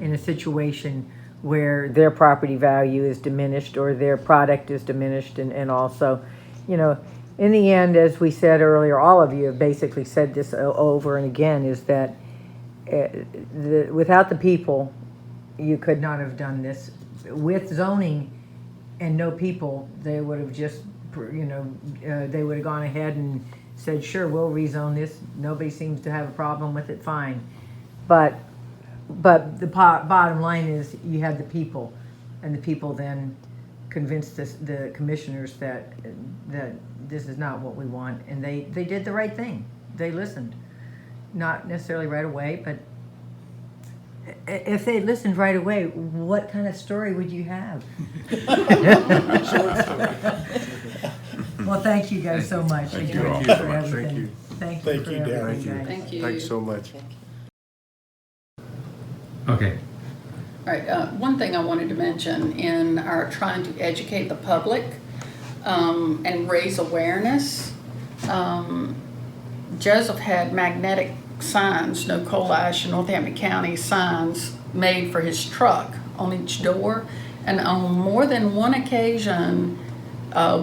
Speaker 1: in a situation where their property value is diminished or their product is diminished, and also, you know, in the end, as we said earlier, all of you have basically said this over and again, is that without the people, you could not have done this. With zoning and no people, they would have just, you know, they would have gone ahead and said, sure, we'll rezone this. Nobody seems to have a problem with it, fine. But the bottom line is you had the people, and the people then convinced the commissioners that this is not what we want, and they did the right thing. They listened, not necessarily right away, but if they listened right away, what kind of story would you have? Well, thank you guys so much.
Speaker 2: Thank you
Speaker 1: again
Speaker 2: all
Speaker 1: for
Speaker 2: so much.
Speaker 1: everything.
Speaker 2: Thank you.
Speaker 1: Thank
Speaker 4: Thank
Speaker 1: for
Speaker 4: you, Deborah.
Speaker 1: everything, guys.
Speaker 3: Thank you.
Speaker 2: Thanks so much.
Speaker 8: Okay.
Speaker 3: All right, one thing I wanted to mention in our trying to educate the public and raise awareness, Joseph had magnetic signs, no coal ash in Northampton County signs made for his truck on each door. And on more than one occasion,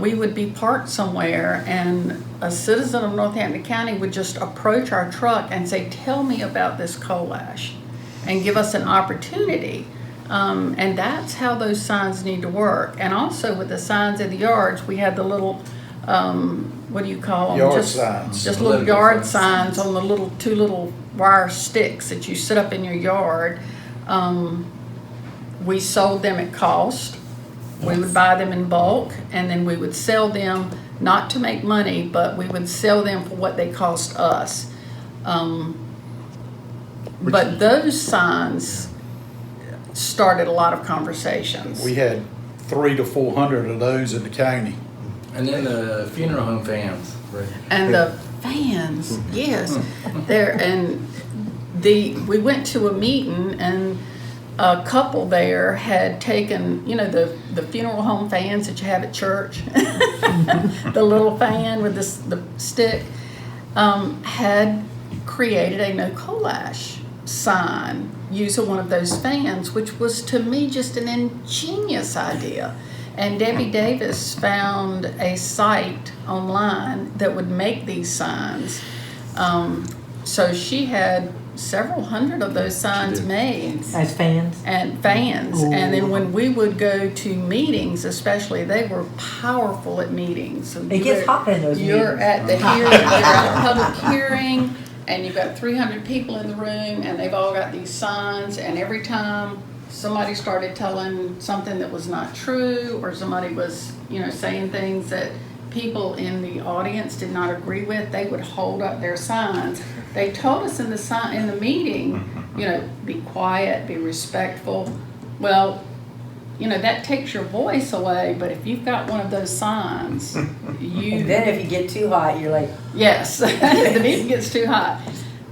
Speaker 3: we would be parked somewhere and a citizen of Northampton County would just approach our truck and say, tell me about this coal ash, and give us an opportunity. And that's how those signs need to work. And also with the signs in the yards, we had the little, what do you call them?
Speaker 4: Yard signs.
Speaker 3: Just little yard signs on the two little wire sticks that you set up in your yard. We sold them at cost. We would buy them in bulk, and then we would sell them, not to make money, but we would sell them for what they cost us. But those signs started a lot of conversations.
Speaker 4: We had 300 to 400 of those in the county.
Speaker 5: And then the funeral home fans.
Speaker 3: And the fans, yes, we went to a meeting, and a couple there had taken, you know, the funeral home fans that you have at church, the little fan with the stick, had created a no coal ash sign using one of those fans, which was to me just an ingenious idea. And Debbie Davis found a site online that would make these signs. So she had several hundred of those signs made.
Speaker 1: As fans?
Speaker 3: And fans.
Speaker 1: Ooh.
Speaker 3: And then when we would go to meetings, especially, they were powerful at meetings. So
Speaker 1: It gets hot in those
Speaker 3: You're
Speaker 1: meetings.
Speaker 3: at the hearing, you're at a public hearing, and you've got 300 people in the room, and they've all got these signs, and every time somebody started telling something that was not true, or somebody was, you know, saying things that people in the audience did not agree with, they would hold up their signs. They told us in the meeting, you know, be quiet, be respectful. Well, you know, that takes your voice away, but if you've got one of those signs, you...
Speaker 1: And then if you get too hot, you're like...
Speaker 3: Yes, the meeting gets too hot.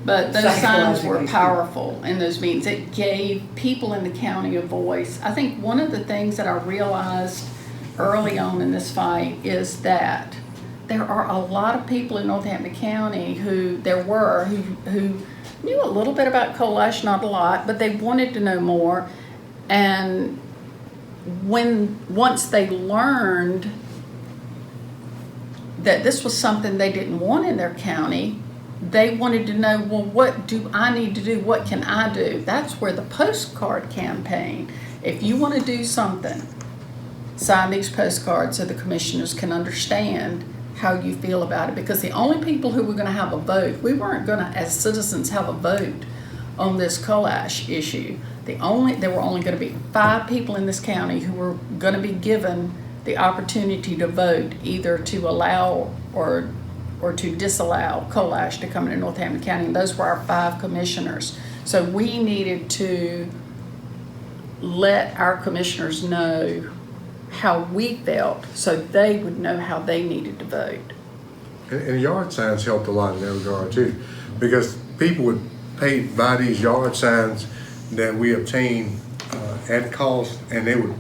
Speaker 3: But those signs were
Speaker 1: Psychologically
Speaker 3: powerful in those meetings. It gave people in the county a voice. I think one of the things that I realized early on in this fight is that there are a lot of people in Northampton County who knew a little bit about coal ash, not a lot, but they wanted to know more. And once they learned that this was something they didn't want in their county, they wanted to know, well, what do I need to do? What can I do? That's where the postcard campaign, if you want to do something, sign these postcards so the commissioners can understand how you feel about it, because the only people who were going to have a vote, we weren't going to, as citizens, have a vote on this coal ash issue. There were only going to be 5 people in this county who were going to be given the opportunity to vote, either to allow or to disallow coal ash to come into Northampton County, and those were our 5 commissioners. So we needed to let our commissioners know how we felt, so they would know how they needed to vote.
Speaker 2: And yard signs helped a lot in that regard too, because people would buy these yard signs that we obtained at cost, and they would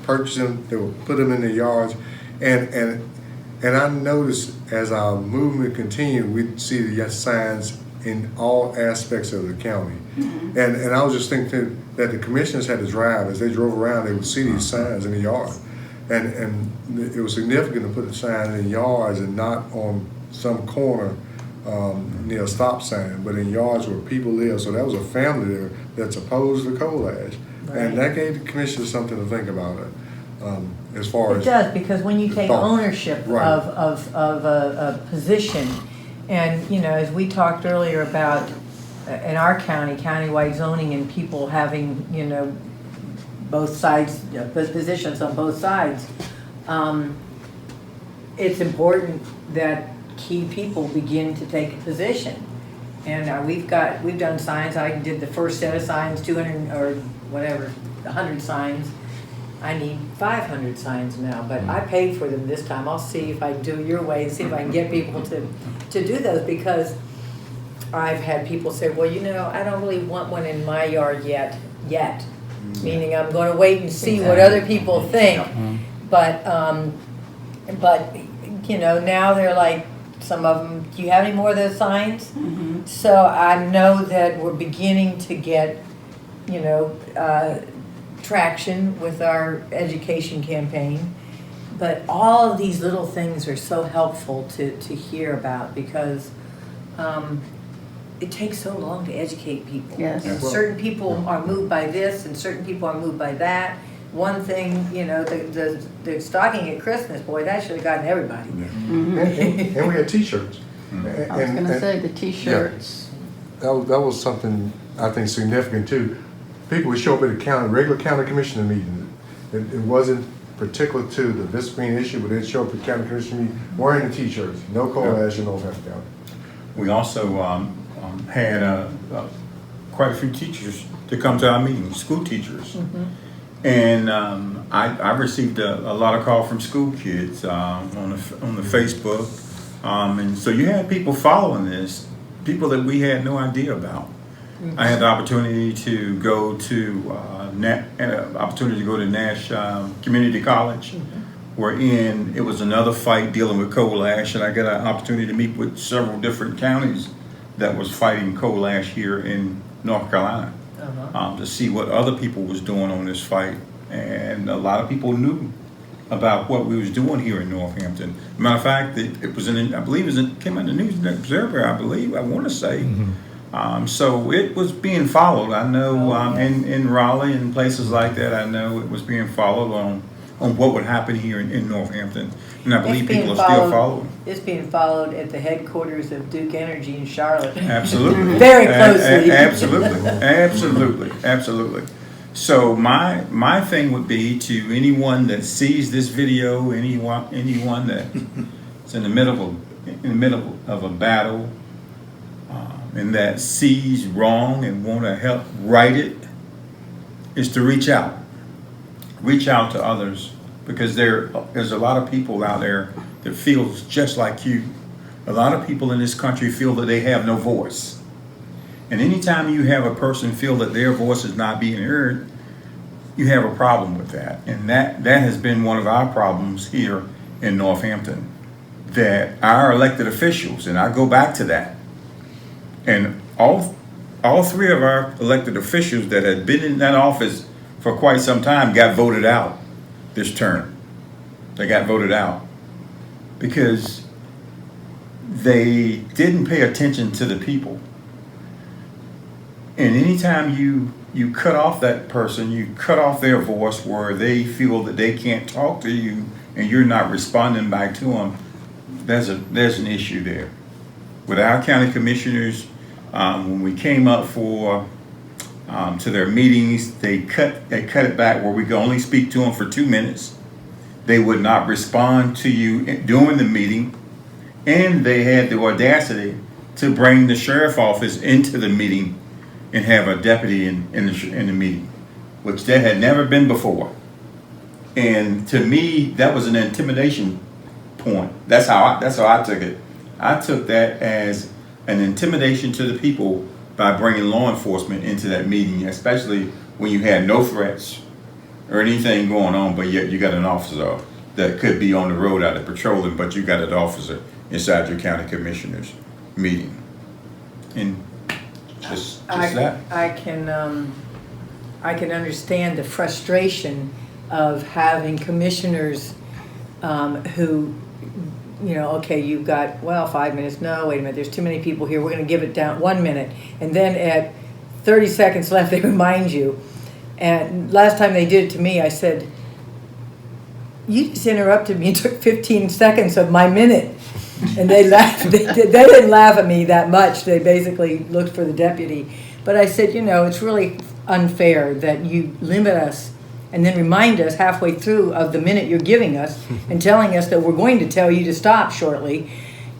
Speaker 2: purchase them, they would put them in their yards, and I noticed as our movement continued, we'd see the signs in all aspects of the county. Mm-hmm. And I was just thinking that the commissioners had to drive. As they drove around, they would see these signs in the yard. And it was significant to put the sign in yards and not on some corner near a stop sign, but in yards where people live. So that was a family there that's opposed to coal ash. Right. And that gave the commissioners something to think about as far as...
Speaker 1: It does, because when you take ownership
Speaker 2: right.
Speaker 1: of a position, and, you know, as we talked earlier about in our county, countywide zoning, and people having, you know, both sides, positions on both sides, it's important that key people begin to take a position. And we've done signs. I did the first set of signs, 200 or whatever, 100 signs. I need 500 signs now, but I paid for them this time. I'll see if I can do it your way and see if I can get people to do those, because I've had people say, well, you know, I don't really want one in my yard yet, meaning I'm going to wait and see what other people think. But you know, now they're like, some of them, do you have any more of those signs? Mm-hmm. So I know that we're beginning to get, you know, traction with our education campaign. But all of these little things are so helpful to hear about, because it takes so long to educate people.
Speaker 3: Yes.
Speaker 1: And certain people are moved by this, and certain people are moved by that. One thing, you know, the stocking at Christmas, boy, that should have gotten everybody.
Speaker 2: Yeah. Mm-hmm. and we had T-shirts.
Speaker 3: Mm-hmm. I was going to say the T-shirts.
Speaker 2: Yeah, that was something I think significant too. People would show up at the regular county commissioner meeting. It wasn't particular to the Vista Green issue, but they'd show up at the county commissioner meeting wearing the T-shirts. No coal ash in Northampton County.
Speaker 7: We also had quite a few teachers to come to our meetings, school teachers. Mm-hmm. And I received a lot of calls from school kids on the Facebook. And so you had people following this, people that we had no idea about. Mm-hmm. I had the opportunity to go to Nash Community College, mm-hmm. wherein it was another fight dealing with coal ash, and I got an opportunity to meet with several different counties that was fighting coal ash here in North Carolina, to see what other people was doing on this fight. And a lot of people knew about what we was doing here in Northampton. Matter of fact, it was I believe it came out in the News and Observer, I want to say. Mm-hmm. So it was being followed. I know in Raleigh and places like that, I know it was being followed on what would happen here in Northampton. And I believe people are still following.
Speaker 1: It's being followed at the headquarters of Duke Energy in Charlotte.
Speaker 7: Absolutely.
Speaker 1: Very closely.
Speaker 7: Absolutely. So my thing would be to anyone that sees this video, anyone that's in the middle of a battle, and that sees wrong and want to help right it, is to reach out to others, because there's a lot of people out there that feels just like you. A lot of people in this country feel that they have no voice. And anytime you have a person feel that their voice is not being heard, you have a problem with that. And that has been one of our problems here in Northampton, that our elected officials, and I go back to that, and all 3 of our elected officials that had been in that office for quite some time got voted out this term. They got voted out because they didn't pay attention to the people. And anytime you cut off that person, you cut off their voice where they feel that they can't talk to you and you're not responding back to them, there's an issue there. With our county commissioners, when we came up to their meetings, they cut it back where we could only speak to them for 2 minutes. They would not respond to you during the meeting, and they had the audacity to bring the sheriff office into the meeting and have a deputy in the meeting, which that had never been before. And to me, that was an intimidation point. That's how I took it. I took that as an intimidation to the people by bringing law enforcement into that meeting, especially when you had no threats or anything going on, but yet you got an officer that could be on the road out of patrolling, but you got an officer inside your county commissioners meeting. And just that.
Speaker 1: I can understand the frustration of having commissioners who, okay, you've got, 5 minutes. No, wait a minute, there's too many people here. We're going to give it down 1 minute. And then at 30 seconds left, they remind you. And last time they did it to me, I said, you just interrupted me and took 15 seconds of my minute. And they laughed. They didn't laugh at me that much. They basically looked for the deputy. But I said, it's really unfair that you limit us and then remind us halfway through of the minute you're giving us and telling us that we're going to tell you to stop shortly.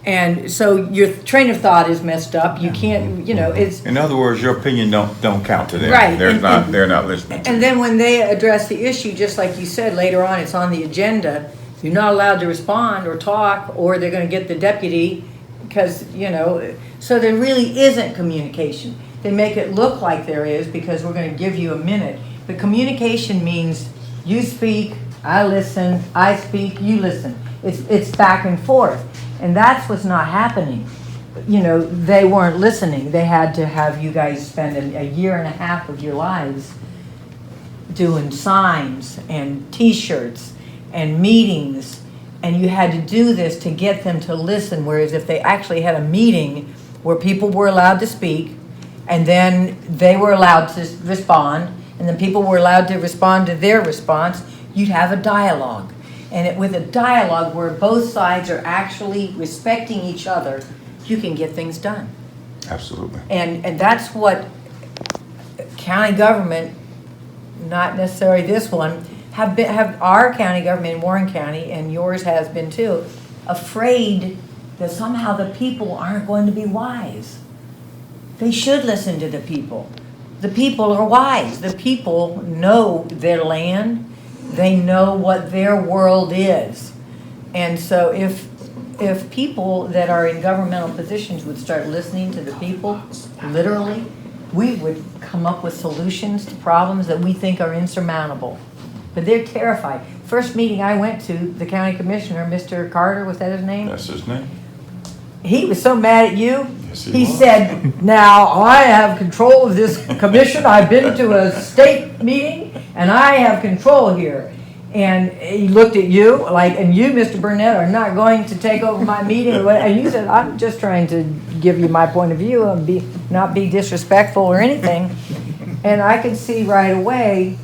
Speaker 1: And so your train of thought is messed up. You can't, it's...
Speaker 7: In other words, your opinion don't count to them.
Speaker 1: Right.
Speaker 7: They're not listening to
Speaker 1: And then when they address the issue, just like you said, later on it's on the agenda, you're not allowed to respond or talk, or they're going to get the deputy because, so there really isn't communication. They make it look like there is because we're going to give you a minute. But communication means you speak, I listen, I speak, you listen. It's back and forth. And that's what's not happening. They weren't listening. They had to have you guys spend a year and a half of your lives doing signs and T-shirts and meetings. And you had to do this to get them to listen. Whereas if they actually had a meeting where people were allowed to speak, and then they were allowed to respond, and then people were allowed to respond to their response, you'd have a dialogue. And with a dialogue where both sides are actually respecting each other, you can get things done.
Speaker 7: Absolutely.
Speaker 1: And that's what county government, not necessarily this one, have our county government in Warren County, and yours has been too, afraid that somehow the people aren't going to be wise. They should listen to the people. The people are wise. The people know their land. They know what their world is. And so if people that are in governmental positions would start listening to the people, literally, we would come up with solutions to problems that we think are insurmountable. But they're terrified. First meeting I went to, the county commissioner, Mr. Carter, was that his name?
Speaker 7: That's his name.
Speaker 1: He was so mad at you.
Speaker 7: Yes,
Speaker 1: he
Speaker 7: was.
Speaker 1: said, now I have control of this commission. I've been to a state meeting and I have control here. And he looked at you and you, Mr. Burnette, are not going to take over my meeting. And you said, I'm just trying to give you my point of view and not be disrespectful or anything. And I could see right away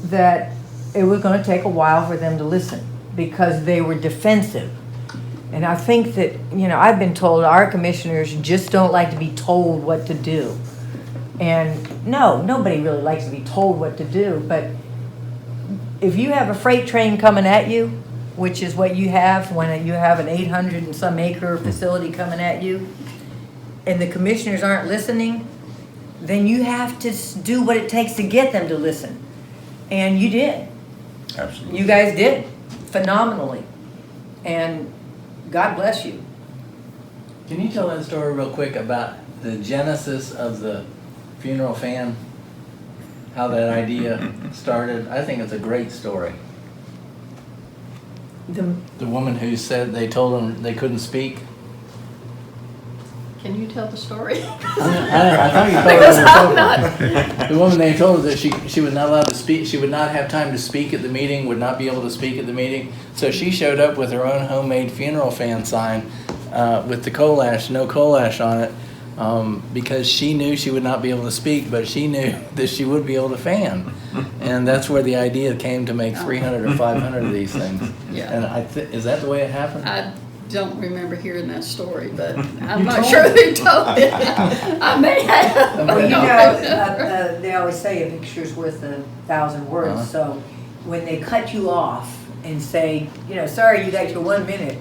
Speaker 1: that it was going to take a while for them to listen because they were defensive. And I think that, I've been told our commissioners just don't like to be told what to do. And no, nobody really likes to be told what to do. But if you have a freight train coming at you, which is what you have when you have an 800 and some acre facility coming at you, and the commissioners aren't listening, then you have to do what it takes to get them to listen. And you did.
Speaker 7: Absolutely.
Speaker 1: You guys did phenomenally. And God bless you.
Speaker 5: Can you tell that story real quick about the genesis of the funeral fan? How that idea started? I think it's a great story. The woman who said they told them they couldn't speak.
Speaker 3: Can you tell the story?
Speaker 5: I thought you told her. The woman, they told her that she was not allowed to speak. She would not have time to speak at the meeting, would not be able to speak at the meeting. So she showed up with her own homemade funeral fan sign with the coal ash, no coal ash on it, because she knew she would not be able to speak, but she knew that she would be able to fan. And that's where the idea came to make 300 or 500 of these things.
Speaker 3: Yeah.
Speaker 5: And is that the way it happened?
Speaker 3: don't remember hearing that story, but I'm not sure who told it. I may have.
Speaker 1: Well, you know, they always say a picture's worth 1,000 words, so when they cut you off and say, you know, sorry, you got your 1 minute,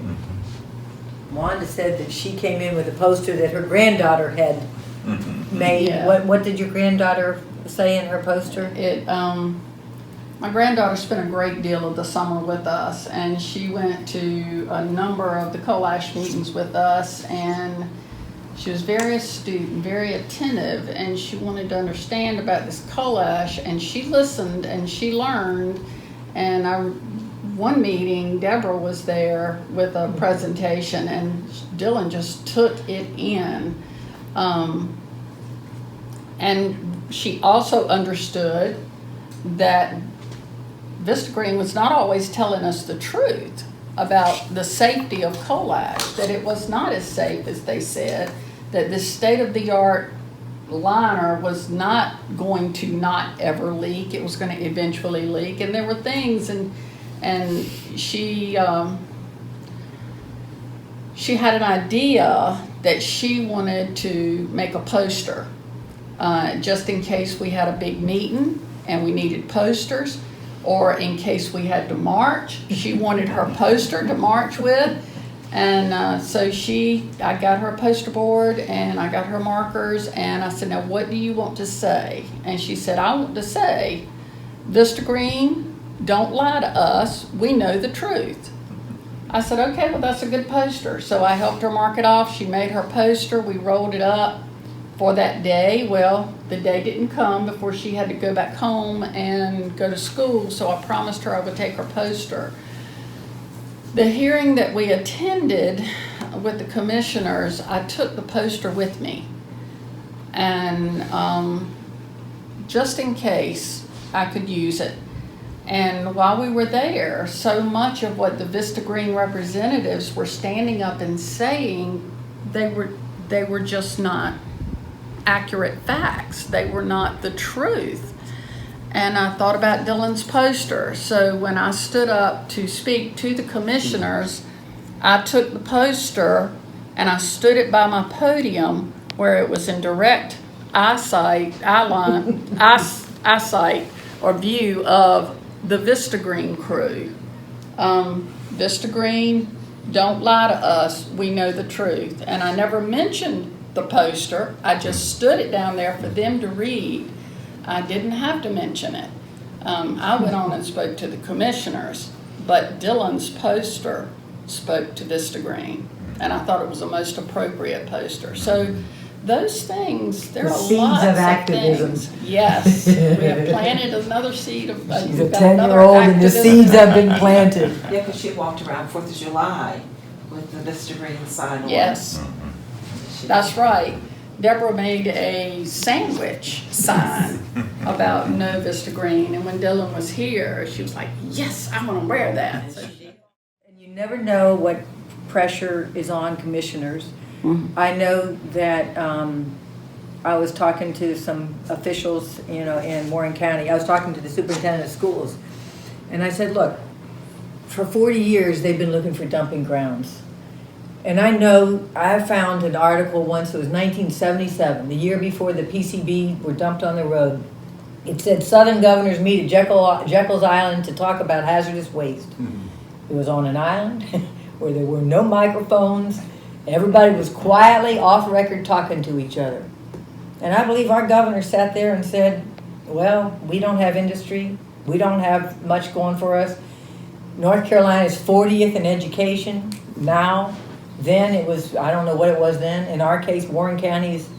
Speaker 1: Wanda said that she came in with a poster that her granddaughter had made.
Speaker 3: Yeah.
Speaker 1: What did your granddaughter say in her poster?
Speaker 3: My granddaughter spent a great deal of the summer with us, and she went to a number of the coal ash meetings with us, and she was very astute and very attentive, and she wanted to understand about this coal ash, and she listened and she learned. And one meeting, Deborah was there with a presentation, and Dylan just took it in. And she also understood that Vista Green was not always telling us the truth about the safety of coal ash, that it was not as safe as they said, that this state-of-the-art liner was not going to not ever leak, it was going to eventually leak, and there were things, and she had an idea that she wanted to make a poster, just in case we had a big meeting and we needed posters, or in case we had to march. She wanted her poster to march with. And so I got her a poster board and I got her markers, and I said, now what do you want to say? And she said, I want to say, Vista Green, don't lie to us, we know the truth. I said, okay, well that's a good poster. So I helped her mark it off. She made her poster, we rolled it up for that day. Well, the day didn't come before she had to go back home and go to school, so I promised her I would take her poster. The hearing that we attended with the commissioners, I took the poster with me, and just in case I could use it. And while we were there, so much of what the Vista Green representatives were standing up and saying, they were just not accurate facts. They were not the truth. And I thought about Dylan's poster. So when I stood up to speak to the commissioners, I took the poster and I stood it by my podium where it was in direct eyesight or view of the Vista Green crew. Vista Green, don't lie to us, we know the truth. And I never mentioned the poster, I just stood it down there for them to read. I didn't have to mention it. I went on and spoke to the commissioners, but Dylan's poster spoke to Vista Green, and I thought it was the most appropriate poster. So those things, there are
Speaker 1: seeds
Speaker 3: lots
Speaker 1: of activism.
Speaker 3: things. Yes, we have planted another seed of.
Speaker 1: She's a 10-year-old and the seeds have been planted.
Speaker 6: Yeah, because she walked around 4th of July with the Vista Green sign on.
Speaker 3: Yes, that's right. Deborah made a sandwich sign about no Vista Green, and when Dylan was here, she was like, yes, I want to wear that. So
Speaker 1: And you never know what pressure is on commissioners. I know that I was talking to some officials, you know, in Warren County. I was talking to the superintendent of schools, and I said, look, for 40 years they've been looking for dumping grounds. And I know I found an article once, it was 1977, the year before the PCB were dumped on the road. It said Southern governors meet at Jekyll's Island to talk about hazardous waste. It was on an island where there were no microphones. Everybody was quietly off record talking to each other. And I believe our governor sat there and said, well, we don't have industry. We don't have much going for us. North Carolina is 40th in education now. Then it was, I don't know what it was then. In our case, Warren County is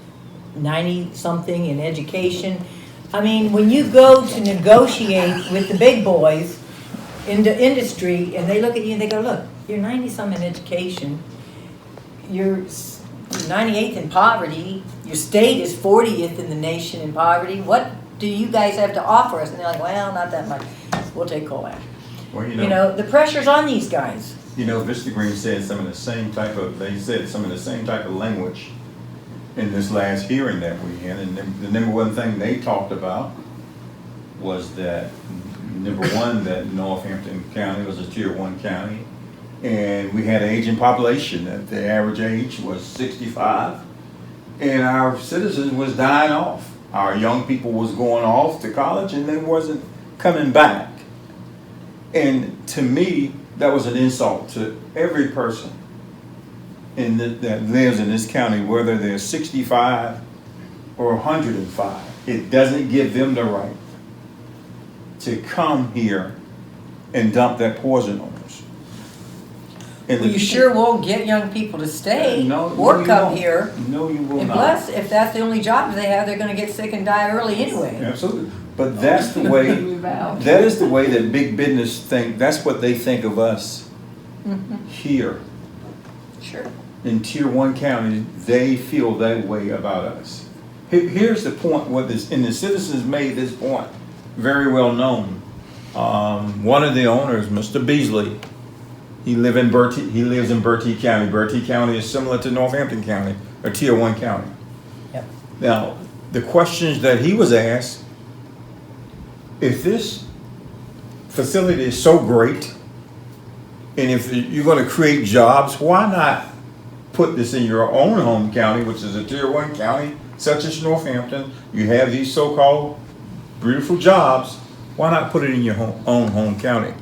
Speaker 1: 90-something in education. I mean, when you go to negotiate with the big boys in the industry, and they look at you and they go, look, you're 90-some in education. You're 98th in poverty. Your state is 40th in the nation in poverty. What do you guys have to offer us? And they're like, well, not that much. We'll take coal ash.
Speaker 7: Well,
Speaker 1: You know, the pressure's on these guys.
Speaker 7: You know, Vista Green said some of the same type of language in this last hearing that we had. And the number one thing they talked about was that, number one, that Northampton County was a tier 1 county, And we had an aging population. The average age was 65. And our citizens was dying off. Our young people was going off to college and they wasn't coming back. And to me, that was an insult to every person that lives in this county, whether they're 65 or 105. It doesn't give them the right to come here and dump that poison on us. And
Speaker 1: Well, you sure won't get young people to stay or
Speaker 7: you
Speaker 1: come
Speaker 7: won't.
Speaker 1: here.
Speaker 7: No, you will
Speaker 1: And
Speaker 7: not.
Speaker 1: plus, if that's the only job they have, they're gonna get sick and die early anyway.
Speaker 7: Absolutely. But that's the way,
Speaker 1: Move out.
Speaker 7: that is the way that big business think, that's what they think of us here.
Speaker 1: Sure.
Speaker 7: In Tier 1 county, they feel that way about us. Here's the point, and the citizens made this point very well known. One of the owners, Mr. Beasley, he lives in Bertie County. Bertie County is similar to Northampton County, or Tier 1 county.
Speaker 1: Yep.
Speaker 7: Now, the questions that he was asked, if this facility is so great, and if you're going to create jobs, why not put this in your own home county, which is a Tier 1 county, such as Northampton? You have these so-called beautiful jobs. Why not put it in your own home county?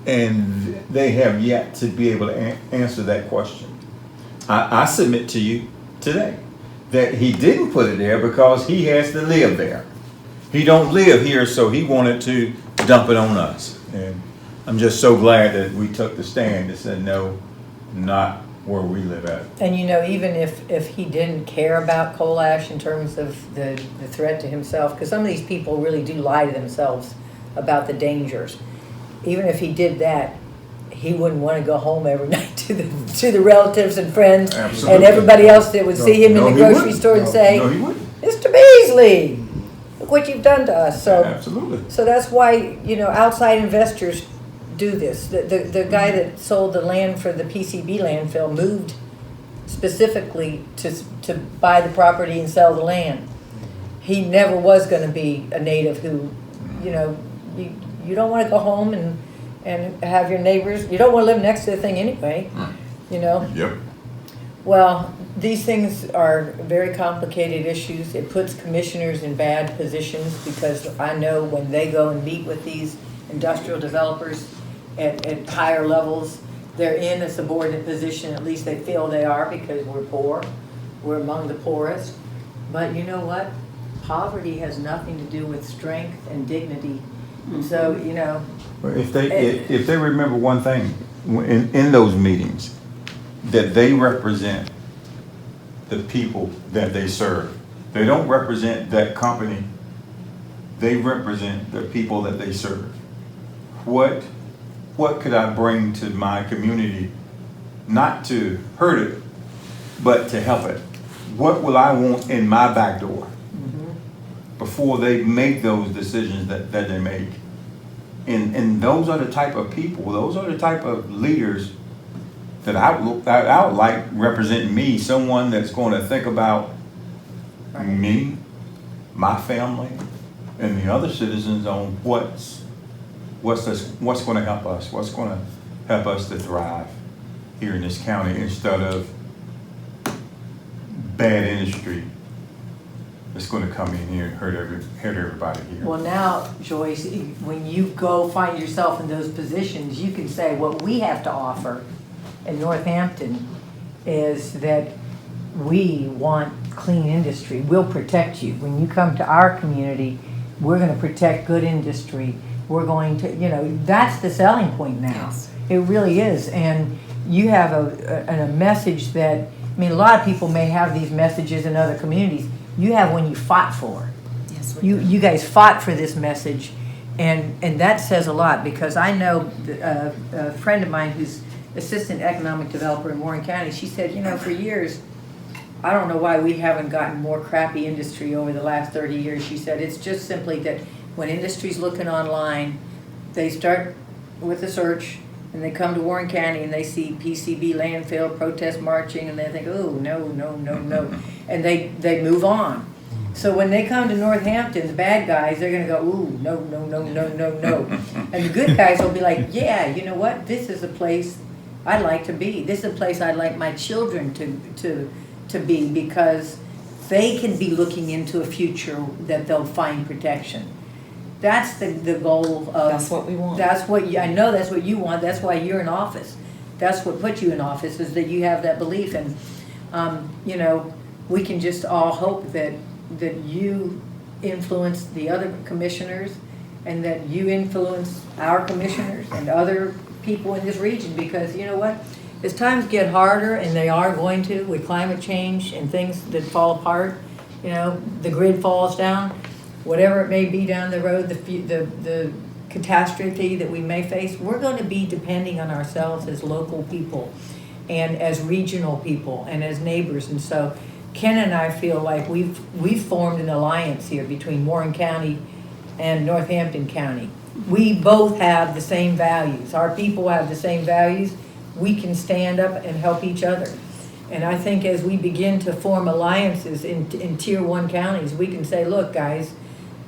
Speaker 7: And they have yet to be able to answer that question. I submit to you today that he didn't put it there because he has to live there. He don't live here, so he wanted to dump it on us. And I'm just so glad that we took the stand and said, no, not where we live at.
Speaker 1: And you know, even if he didn't care about coal ash in terms of the threat to himself, because some of these people really do lie to themselves about the dangers. Even if he did that, he wouldn't want to go home every night to the relatives and friends
Speaker 7: Absolutely.
Speaker 1: and everybody else that would see him in the
Speaker 7: he
Speaker 1: grocery
Speaker 7: wouldn't.
Speaker 1: store and say,
Speaker 7: No, he wouldn't.
Speaker 1: Mr. Beasley, look what you've done to us. So,
Speaker 7: Absolutely.
Speaker 1: so that's why, you know, outside investors do this. The guy that sold the land for the PCB landfill moved specifically to buy the property and sell the land. He never was going to be a native who, you know, you don't want to go home and have your neighbors. You don't want to live next to the thing anyway, you know.
Speaker 7: Yep.
Speaker 1: Well, these things are very complicated issues. It puts commissioners in bad positions because I know when they go and meet with these industrial developers at higher levels, they're in a subordinate position. At least they feel they are because we're poor. We're among the poorest. But you know what? Poverty has nothing to do with strength and dignity. And so, you know.
Speaker 7: If they remember one thing in those meetings, that they represent the people that they serve. They don't represent that company. They represent the people that they serve. What could I bring to my community, not to hurt it, but to help it? What will I want in my back door before they make those decisions that they make? And those are the type of people, those are the type of leaders that I would like representing me, someone that's going to think about me, my family, and the other citizens on what's going to help us, what's going to help us to thrive here in this county instead of bad industry that's going to come in here and hurt everybody here.
Speaker 1: Well, now, Joyce, when you go find yourself in those positions, you can say what we have to offer in Northampton is that we want clean industry. We'll protect you. When you come to our community, we're going to protect good industry. We're going to, you know, that's the selling point now.
Speaker 6: Yes.
Speaker 1: It really is. And you have a message that, I mean, a lot of people may have these messages in other communities. You have one you fought for.
Speaker 6: Yes,
Speaker 1: You guys fought for this message, and that says a lot because I know a friend of mine who's assistant economic developer in Warren County. She said, you know, for years, I don't know why we haven't gotten more crappy industry over the last 30 years. She said it's just simply that when industry's looking online, they start with a search and they come to Warren County and they see PCB landfill protest marching and they think, oh, no, and they move on. So when they come to Northampton, the bad guys, they're going to go, ooh, no. And the good guys will be like, yeah, you know what? This is a place I'd like to be. This is a place I'd like my children to be, because they can be looking into a future that they'll find protection. That's the goal of.
Speaker 6: That's what we want.
Speaker 1: That's what I know. That's what you want. That's why you're in office. That's what put you in office, is that you have that belief. And you know, we can just all hope that you influence the other commissioners, and that you influence our commissioners and other people in this region, because you know what? As times get harder, and they are going to, with climate change and things that fall apart, you know, the grid falls down, whatever it may be down the road, the catastrophe that we may face, we're going to be depending on ourselves as local people and as regional people and as neighbors. And so Ken and I feel like we've formed an alliance here between Warren County and Northampton County. We both have the same values. Our people have the same values. We can stand up and help each other. And I think as we begin to form alliances in tier 1 counties, we can say, look guys,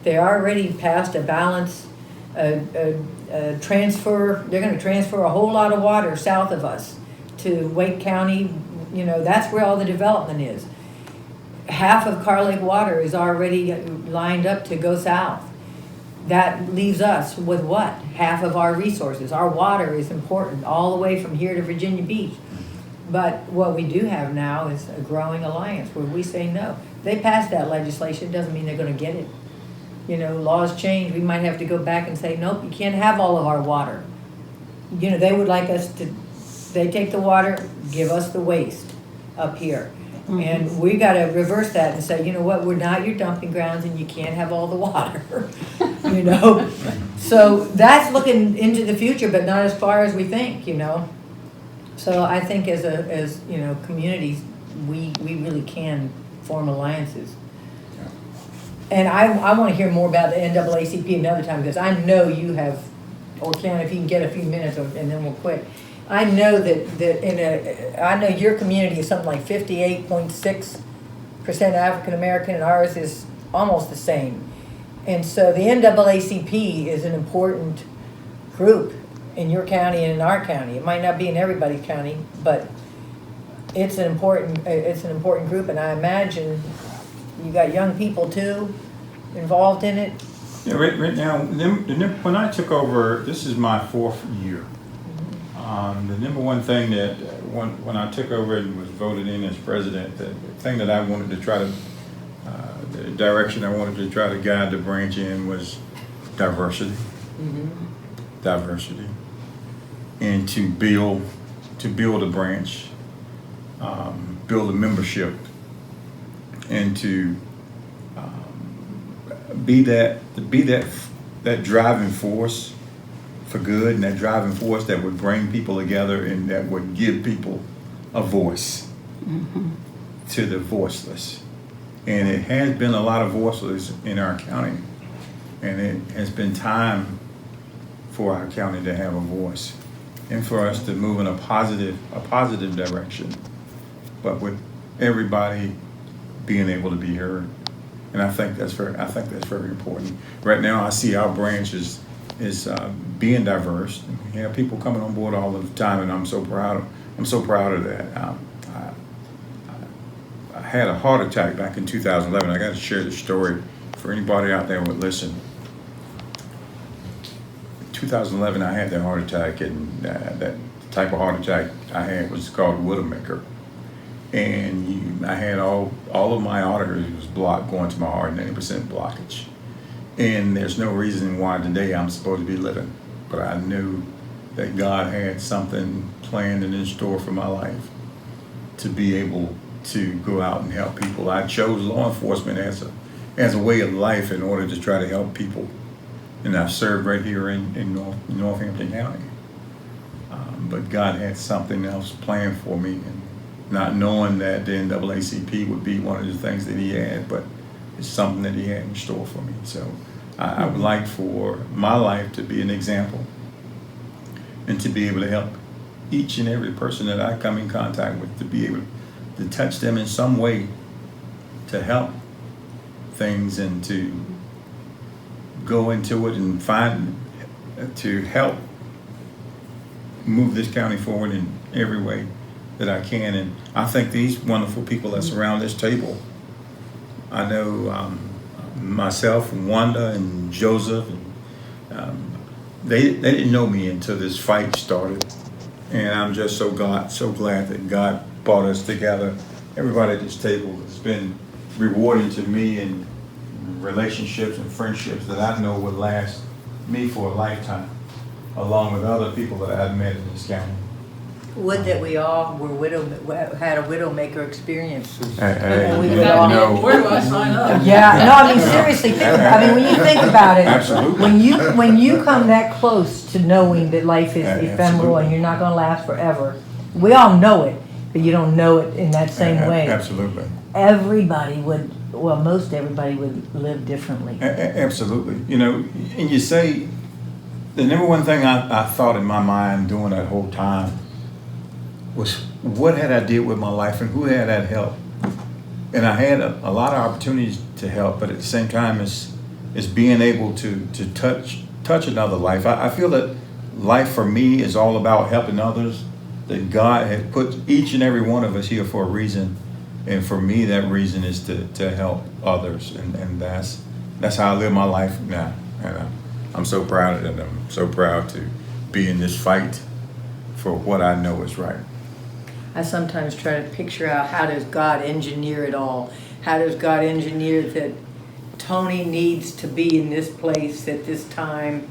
Speaker 1: they already passed a balance, transfer. They're going to transfer a whole lot of water south of us to Wake County. You know, that's where all the development is. Half of Car Lake water is already lined up to go south. That leaves us with what? Half of our resources. Our water is important all the way from here to Virginia Beach. But what we do have now is a growing alliance where we say no. They passed that legislation, doesn't mean they're going to get it. You know, laws change. We might have to go back and say, nope, you can't have all of our water. You know, they would like us to, they take the water, give us the waste up here. Mm-hmm. And we got to reverse that and say, you know what, we're not your dumping grounds, and you can't have all the water. You know, so that's looking into the future, but not as far as we think. You know, so I think as you know, communities, we really can form alliances. And I want to hear more about the NAACP another time, because I know you have, or Ken, if you can get a few minutes, and then we'll quit. I know I know your community is something like 58.6% African American, and ours is almost the same. And so the NAACP is an important group in your county and in our county. It might not be in everybody's county, but it's an important group, and I imagine you got young people too involved in it.
Speaker 7: Yeah, right now, when I took over, this is my 4th year. The number one thing that when I took over and was voted in as president, the thing that I wanted to try to, the direction I wanted to try to guide the branch in was diversity. Mm-hmm. Diversity. And to build a branch, build a membership, and to be that driving force for good, and that driving force that would bring people together and that would give people a voice. Mm-hmm. To the voiceless. And it has been a lot of voiceless in our county, and it has been time for our county to have a voice and for us to move in a positive direction, but with everybody being able to be heard. And I think that's very important. Right now, I see our branch is being diverse. We have people coming on board all the time, and I'm so proud of that. I had a heart attack back in 2011. I got to share the story for anybody out there who would listen. In 2011, I had that heart attack, and that type of heart attack I had was called Widowmaker. And I had all of my arteries was blocked going to my heart, 90% blockage. And there's no reason why today I'm supposed to be living. But I knew that God had something planned and in store for my life to be able to go out and help people. I chose law enforcement as a way of life in order to try to help people. And I served right here in Northampton County. But God had something else planned for me, and not knowing that the NAACP would be one of the things that he had, but it's something that he had in store for me. So I would like for my life to be an example, and to be able to help each and every person that I come in contact with, to be able to touch them in some way, to help things, and to go into it and to help move this county forward in every way that I can. And I think these wonderful people that surround this table, I know myself and Wanda and Joseph, and, they didn't know me until this fight started. And I'm just so glad that God brought us together. Everybody at this table has been rewarding to me in relationships and friendships that I know would last me for a lifetime, along with other people that I've met in this county.
Speaker 1: Would that we all had a widowmaker experience.
Speaker 7: Hey,
Speaker 1: we
Speaker 7: you
Speaker 1: would all-
Speaker 7: know.
Speaker 3: Where do I sign up?
Speaker 1: Yeah, no, I mean, seriously, when you think about it.
Speaker 7: Absolutely.
Speaker 1: When you come that close to knowing that life is
Speaker 7: Yeah,
Speaker 1: ephemeral
Speaker 7: absolutely.
Speaker 1: and you're not gonna last forever, we all know it, but you don't know it in that same way.
Speaker 7: Absolutely.
Speaker 1: Most everybody would live differently.
Speaker 7: Absolutely. You know, and you say, the number one thing I thought in my mind during that whole time was, what had I did with my life and who had I helped? And I had a lot of opportunities to help, but at the same time, it's being able to touch another life. I feel that life for me is all about helping others, that God had put each and every one of us here for a reason. And for me, that reason is to help others. And that's how I live my life now. And I'm so proud of it. I'm so proud to be in this fight for what I know is right.
Speaker 1: I sometimes try to picture out, how does God engineer it all? How does God engineer that Tony needs to be in this place at this time?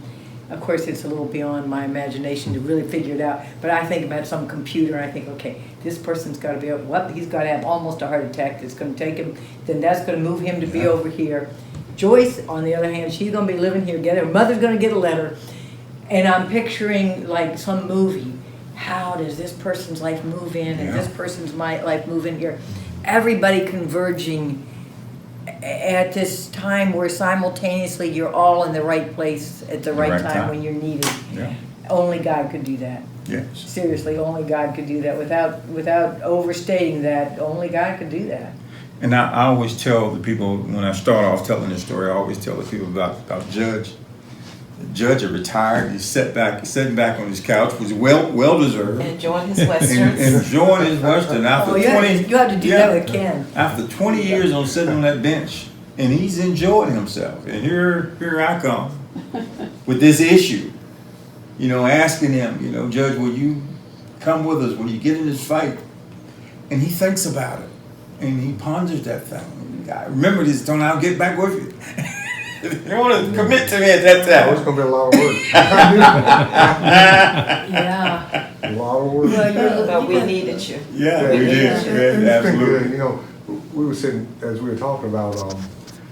Speaker 1: Of course, it's a little beyond my imagination to really figure it out, but I think about some computer and I think, okay, this person's got to be, he's got to have almost a heart attack that's going to take him, then that's going to move him to be over here. Joyce, on the other hand, she's going to be living here, her mother's going to get a letter, and I'm picturing like some movie. How does this person's life move in and this person's life move in here? Everybody converging at this time where simultaneously you're all in the right place at the right time when you're needed.
Speaker 7: Yeah.
Speaker 1: Only God could do that.
Speaker 7: Yes.
Speaker 1: Seriously, only God could do that. Without overstating that, only God could do that.
Speaker 7: And I always tell the people, when I start off telling this story, I always tell the people about Judge. Judge had retired. He's sitting back on his couch, was well deserved.
Speaker 6: Enjoying his westerns.
Speaker 7: Enjoying his western. After
Speaker 1: You have to do that with Ken.
Speaker 7: After 20 years on sitting on that bench, and he's enjoying himself. And here I come with this issue. You know, asking him, you know, Judge, will you come with us? Will you get in this fight? And he thinks about it, and he ponders that thing. I remember this, Tony. I'll get back with you. You want to commit to me at that time?
Speaker 2: It's going to be a lot of work.
Speaker 1: Yeah.
Speaker 2: A lot of work.
Speaker 6: But we needed you.
Speaker 7: Yeah, we did.
Speaker 2: It's been
Speaker 7: Absolutely.
Speaker 2: good. You know, we were sitting, as we were talking about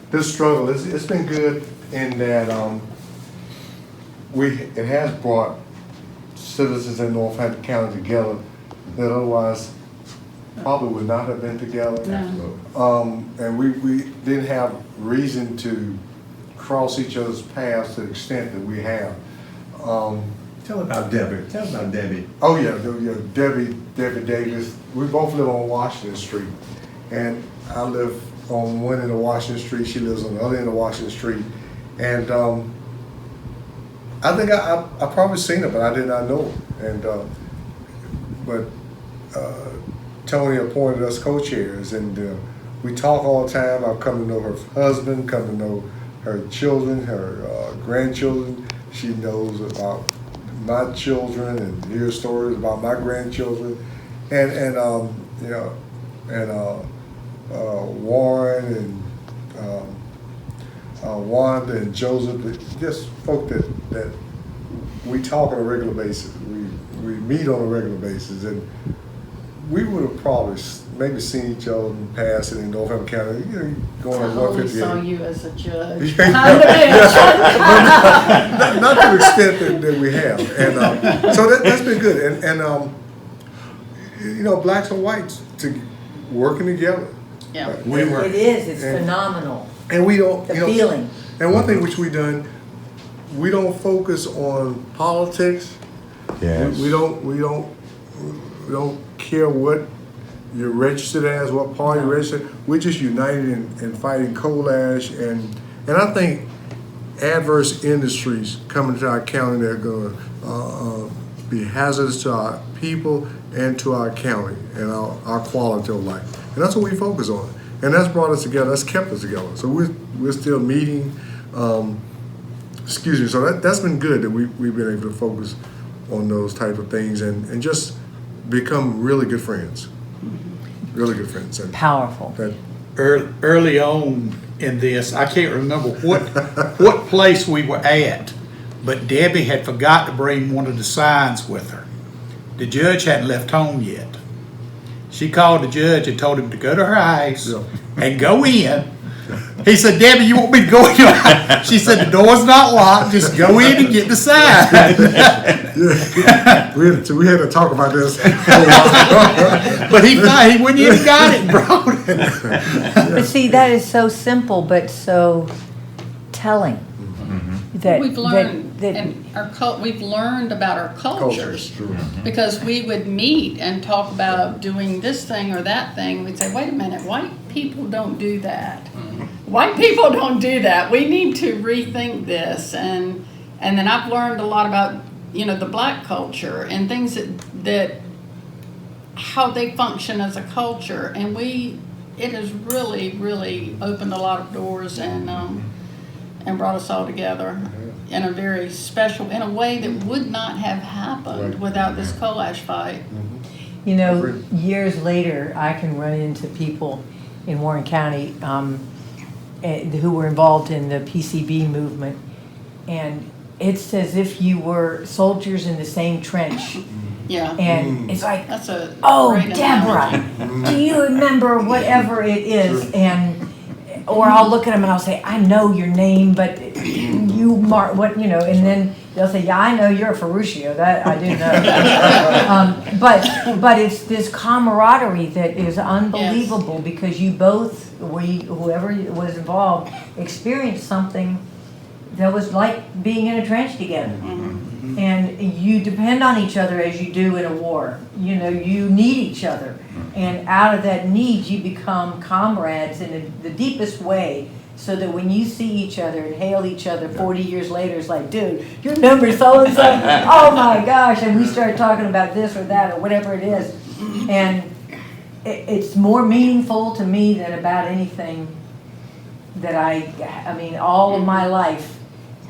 Speaker 2: this struggle, it's been good in that it has brought citizens in Northampton County together that otherwise probably would not have been together.
Speaker 3: No.
Speaker 2: And we didn't have reason to cross each other's paths to the extent that we have.
Speaker 7: Tell about Debbie. Tell about Debbie.
Speaker 2: Oh yeah, Debbie Davis. We both live on Washington Street, and I live on one end of Washington Street. She lives on the other end of Washington Street, and I think I probably seen her, but I did not know her. And but Tony appointed us co-chairs, and we talk all the time. I've come to know her husband, come to know her children, her grandchildren. She knows about my children and hears stories about my grandchildren, and you know, and Warren and Wanda and Joseph, just folk that we talk on a regular basis. We meet on a regular basis, and we would have probably maybe seen each other in passing in Northampton County, you know, going
Speaker 3: I
Speaker 2: on
Speaker 3: only
Speaker 2: 158.
Speaker 3: saw you as a judge.
Speaker 2: Not to the extent that we have, and so that's been good, and you know, blacks and whites working together.
Speaker 3: Yeah.
Speaker 2: We were,
Speaker 1: It is. It's
Speaker 2: and-
Speaker 1: phenomenal.
Speaker 2: and we don't,
Speaker 1: The
Speaker 2: you know,
Speaker 1: feeling.
Speaker 2: and one thing which we done, we don't focus on politics.
Speaker 7: Yes.
Speaker 2: We don't care what you're registered as, what party you're registered. We're just united in fighting coal ash, and I think adverse industries coming to our county that are going to be hazardous to our people and to our county and our quality of life. And that's what we focus on. And that's brought us together, that's kept us together. So we're still meeting, so that's been good that we've been able to focus on those type of things and just become really good friends. Really good friends. And
Speaker 1: Powerful.
Speaker 2: that,
Speaker 4: Early on in this, I can't remember what place we were at, but Debbie had forgot to bring one of the signs with her. The judge hadn't left home yet. She called the judge and told him to go to her house and go in. He said, "Debbie, you want me to go in?" She said, "The door's not locked. Just go in and get the sign."
Speaker 2: yeah. we had to talk about this.
Speaker 4: But he went in and got it and brought it.
Speaker 1: But see, that is so simple, but so telling. That
Speaker 3: We've learned,
Speaker 1: that
Speaker 3: and we've learned about our cultures because we would meet and talk about doing this thing or that thing. We'd say, "Wait a minute, white people don't do that. White people don't do that. We need to rethink this." And then I've learned a lot about the black culture and things that how they function as a culture, and it has really opened a lot of doors and brought us all together in a very special, in a way that would not have happened without this coal ash fight.
Speaker 1: Years later, I can run into people in Warren County who were involved in the PCB movement, and it's as if you were soldiers in the same trench.
Speaker 3: Yeah.
Speaker 1: And it's like,
Speaker 3: That's a
Speaker 1: "Oh,
Speaker 3: great
Speaker 1: Deborah, do you remember whatever it is?" Or I'll look at them and I'll say, "I know your name, but you mark what," and then they'll say, "Yeah, I know you're a Ferruccio, that I do know." But it's this camaraderie that is unbelievable because you both, whoever was involved, experienced something that was like being in a trench together. And you depend on each other as you do in a war. You need each other. And out of that need, you become comrades in the deepest way, so that when you see each other and hail each other 40 years later, it's like, "Dude, your number's so-and-so. Oh my gosh." And we start talking about this or that or whatever it is. And it's more meaningful to me than about anything that all of my life,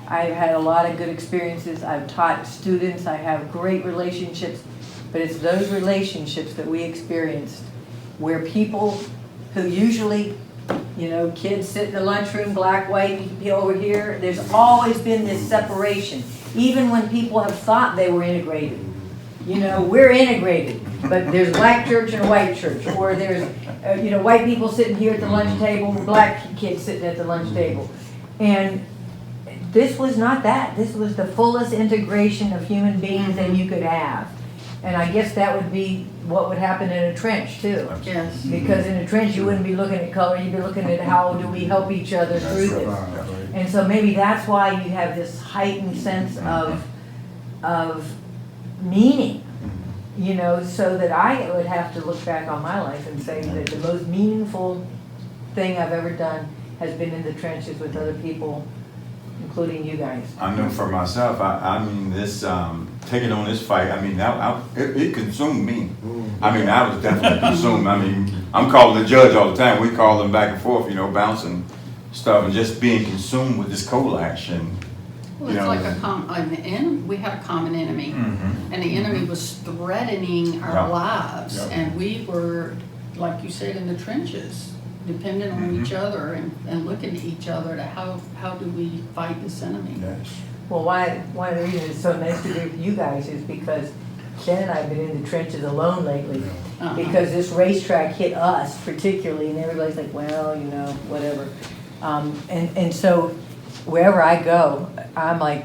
Speaker 1: I've had a lot of good experiences. I've taught students. I have great relationships. But it's those relationships that we experienced where people who usually, kids sit in the lunchroom, black, white, over here, there's always been this separation. Even when people have thought they were integrated. We're integrated, but there's black church and a white church. Or there's, white people sitting here at the lunch table, black kids sitting at the lunch table. And this was not that. This was the fullest integration of human beings that you could have. And I guess that would be what would happen in a trench too.
Speaker 3: Yes.
Speaker 1: Because in a trench you wouldn't be looking at color, you'd be looking at how do we help each other through this. And so maybe that's why you have this heightened sense of meaning. So that I would have to look back on my life and say that the most meaningful thing I've ever done has been in the trenches with other people, including you guys.
Speaker 7: I know for myself, this taking on this fight, it consumed me. I was definitely consumed. I'm calling the judge all the time. We call him back and forth, bouncing stuff and just being consumed with this coal action.
Speaker 3: Well, it's like we had a common enemy, and the enemy was threatening our lives, and we were, like you said, in the trenches, dependent on each other and looking at each other to how do we fight this enemy.
Speaker 1: Well, one of the reasons it's so nice to be with you guys is because Jen and I have been in the trenches alone lately. Because this racetrack hit us particularly, and everybody's like, "Well, whatever." And so wherever I go, I'm like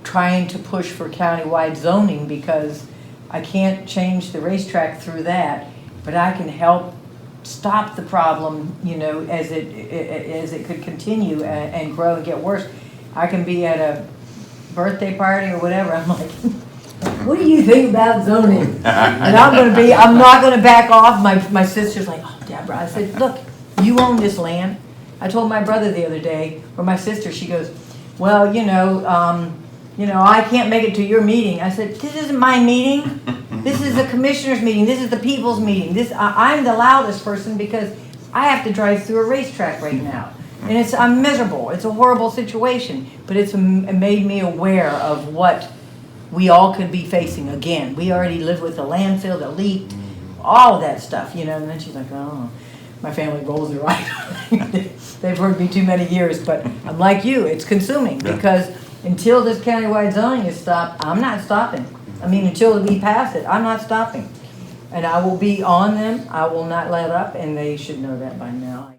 Speaker 1: trying to push for countywide zoning because I can't change the racetrack through that, but I can help stop the problem, as it could continue and grow and get worse. I can be at a birthday party or whatever. I'm like, "What do you think about zoning?" And I'm not going to back off. My sister's like, "Oh, Deborah." I said, "Look, you own this land." I told my brother the other day, or my sister, she goes, "Well, you know, I can't make it to your meeting. I said, this isn't my meeting. This is the commissioner's meeting. This is the people's meeting. I'm the loudest person because I have to drive through a racetrack right now. And I'm miserable. It's a horrible situation, but it made me aware of what we all could be facing again. We already live with the landfill, the leak, all of that stuff, you know. And then she's like, oh, my family rolls their eyes. They've heard me too many years, but I'm like you. It's consuming because until this countywide zoning is stopped, I'm not stopping. I mean, until we pass it, I'm not stopping. And I will be on them. I will not let up, and they should know that by now.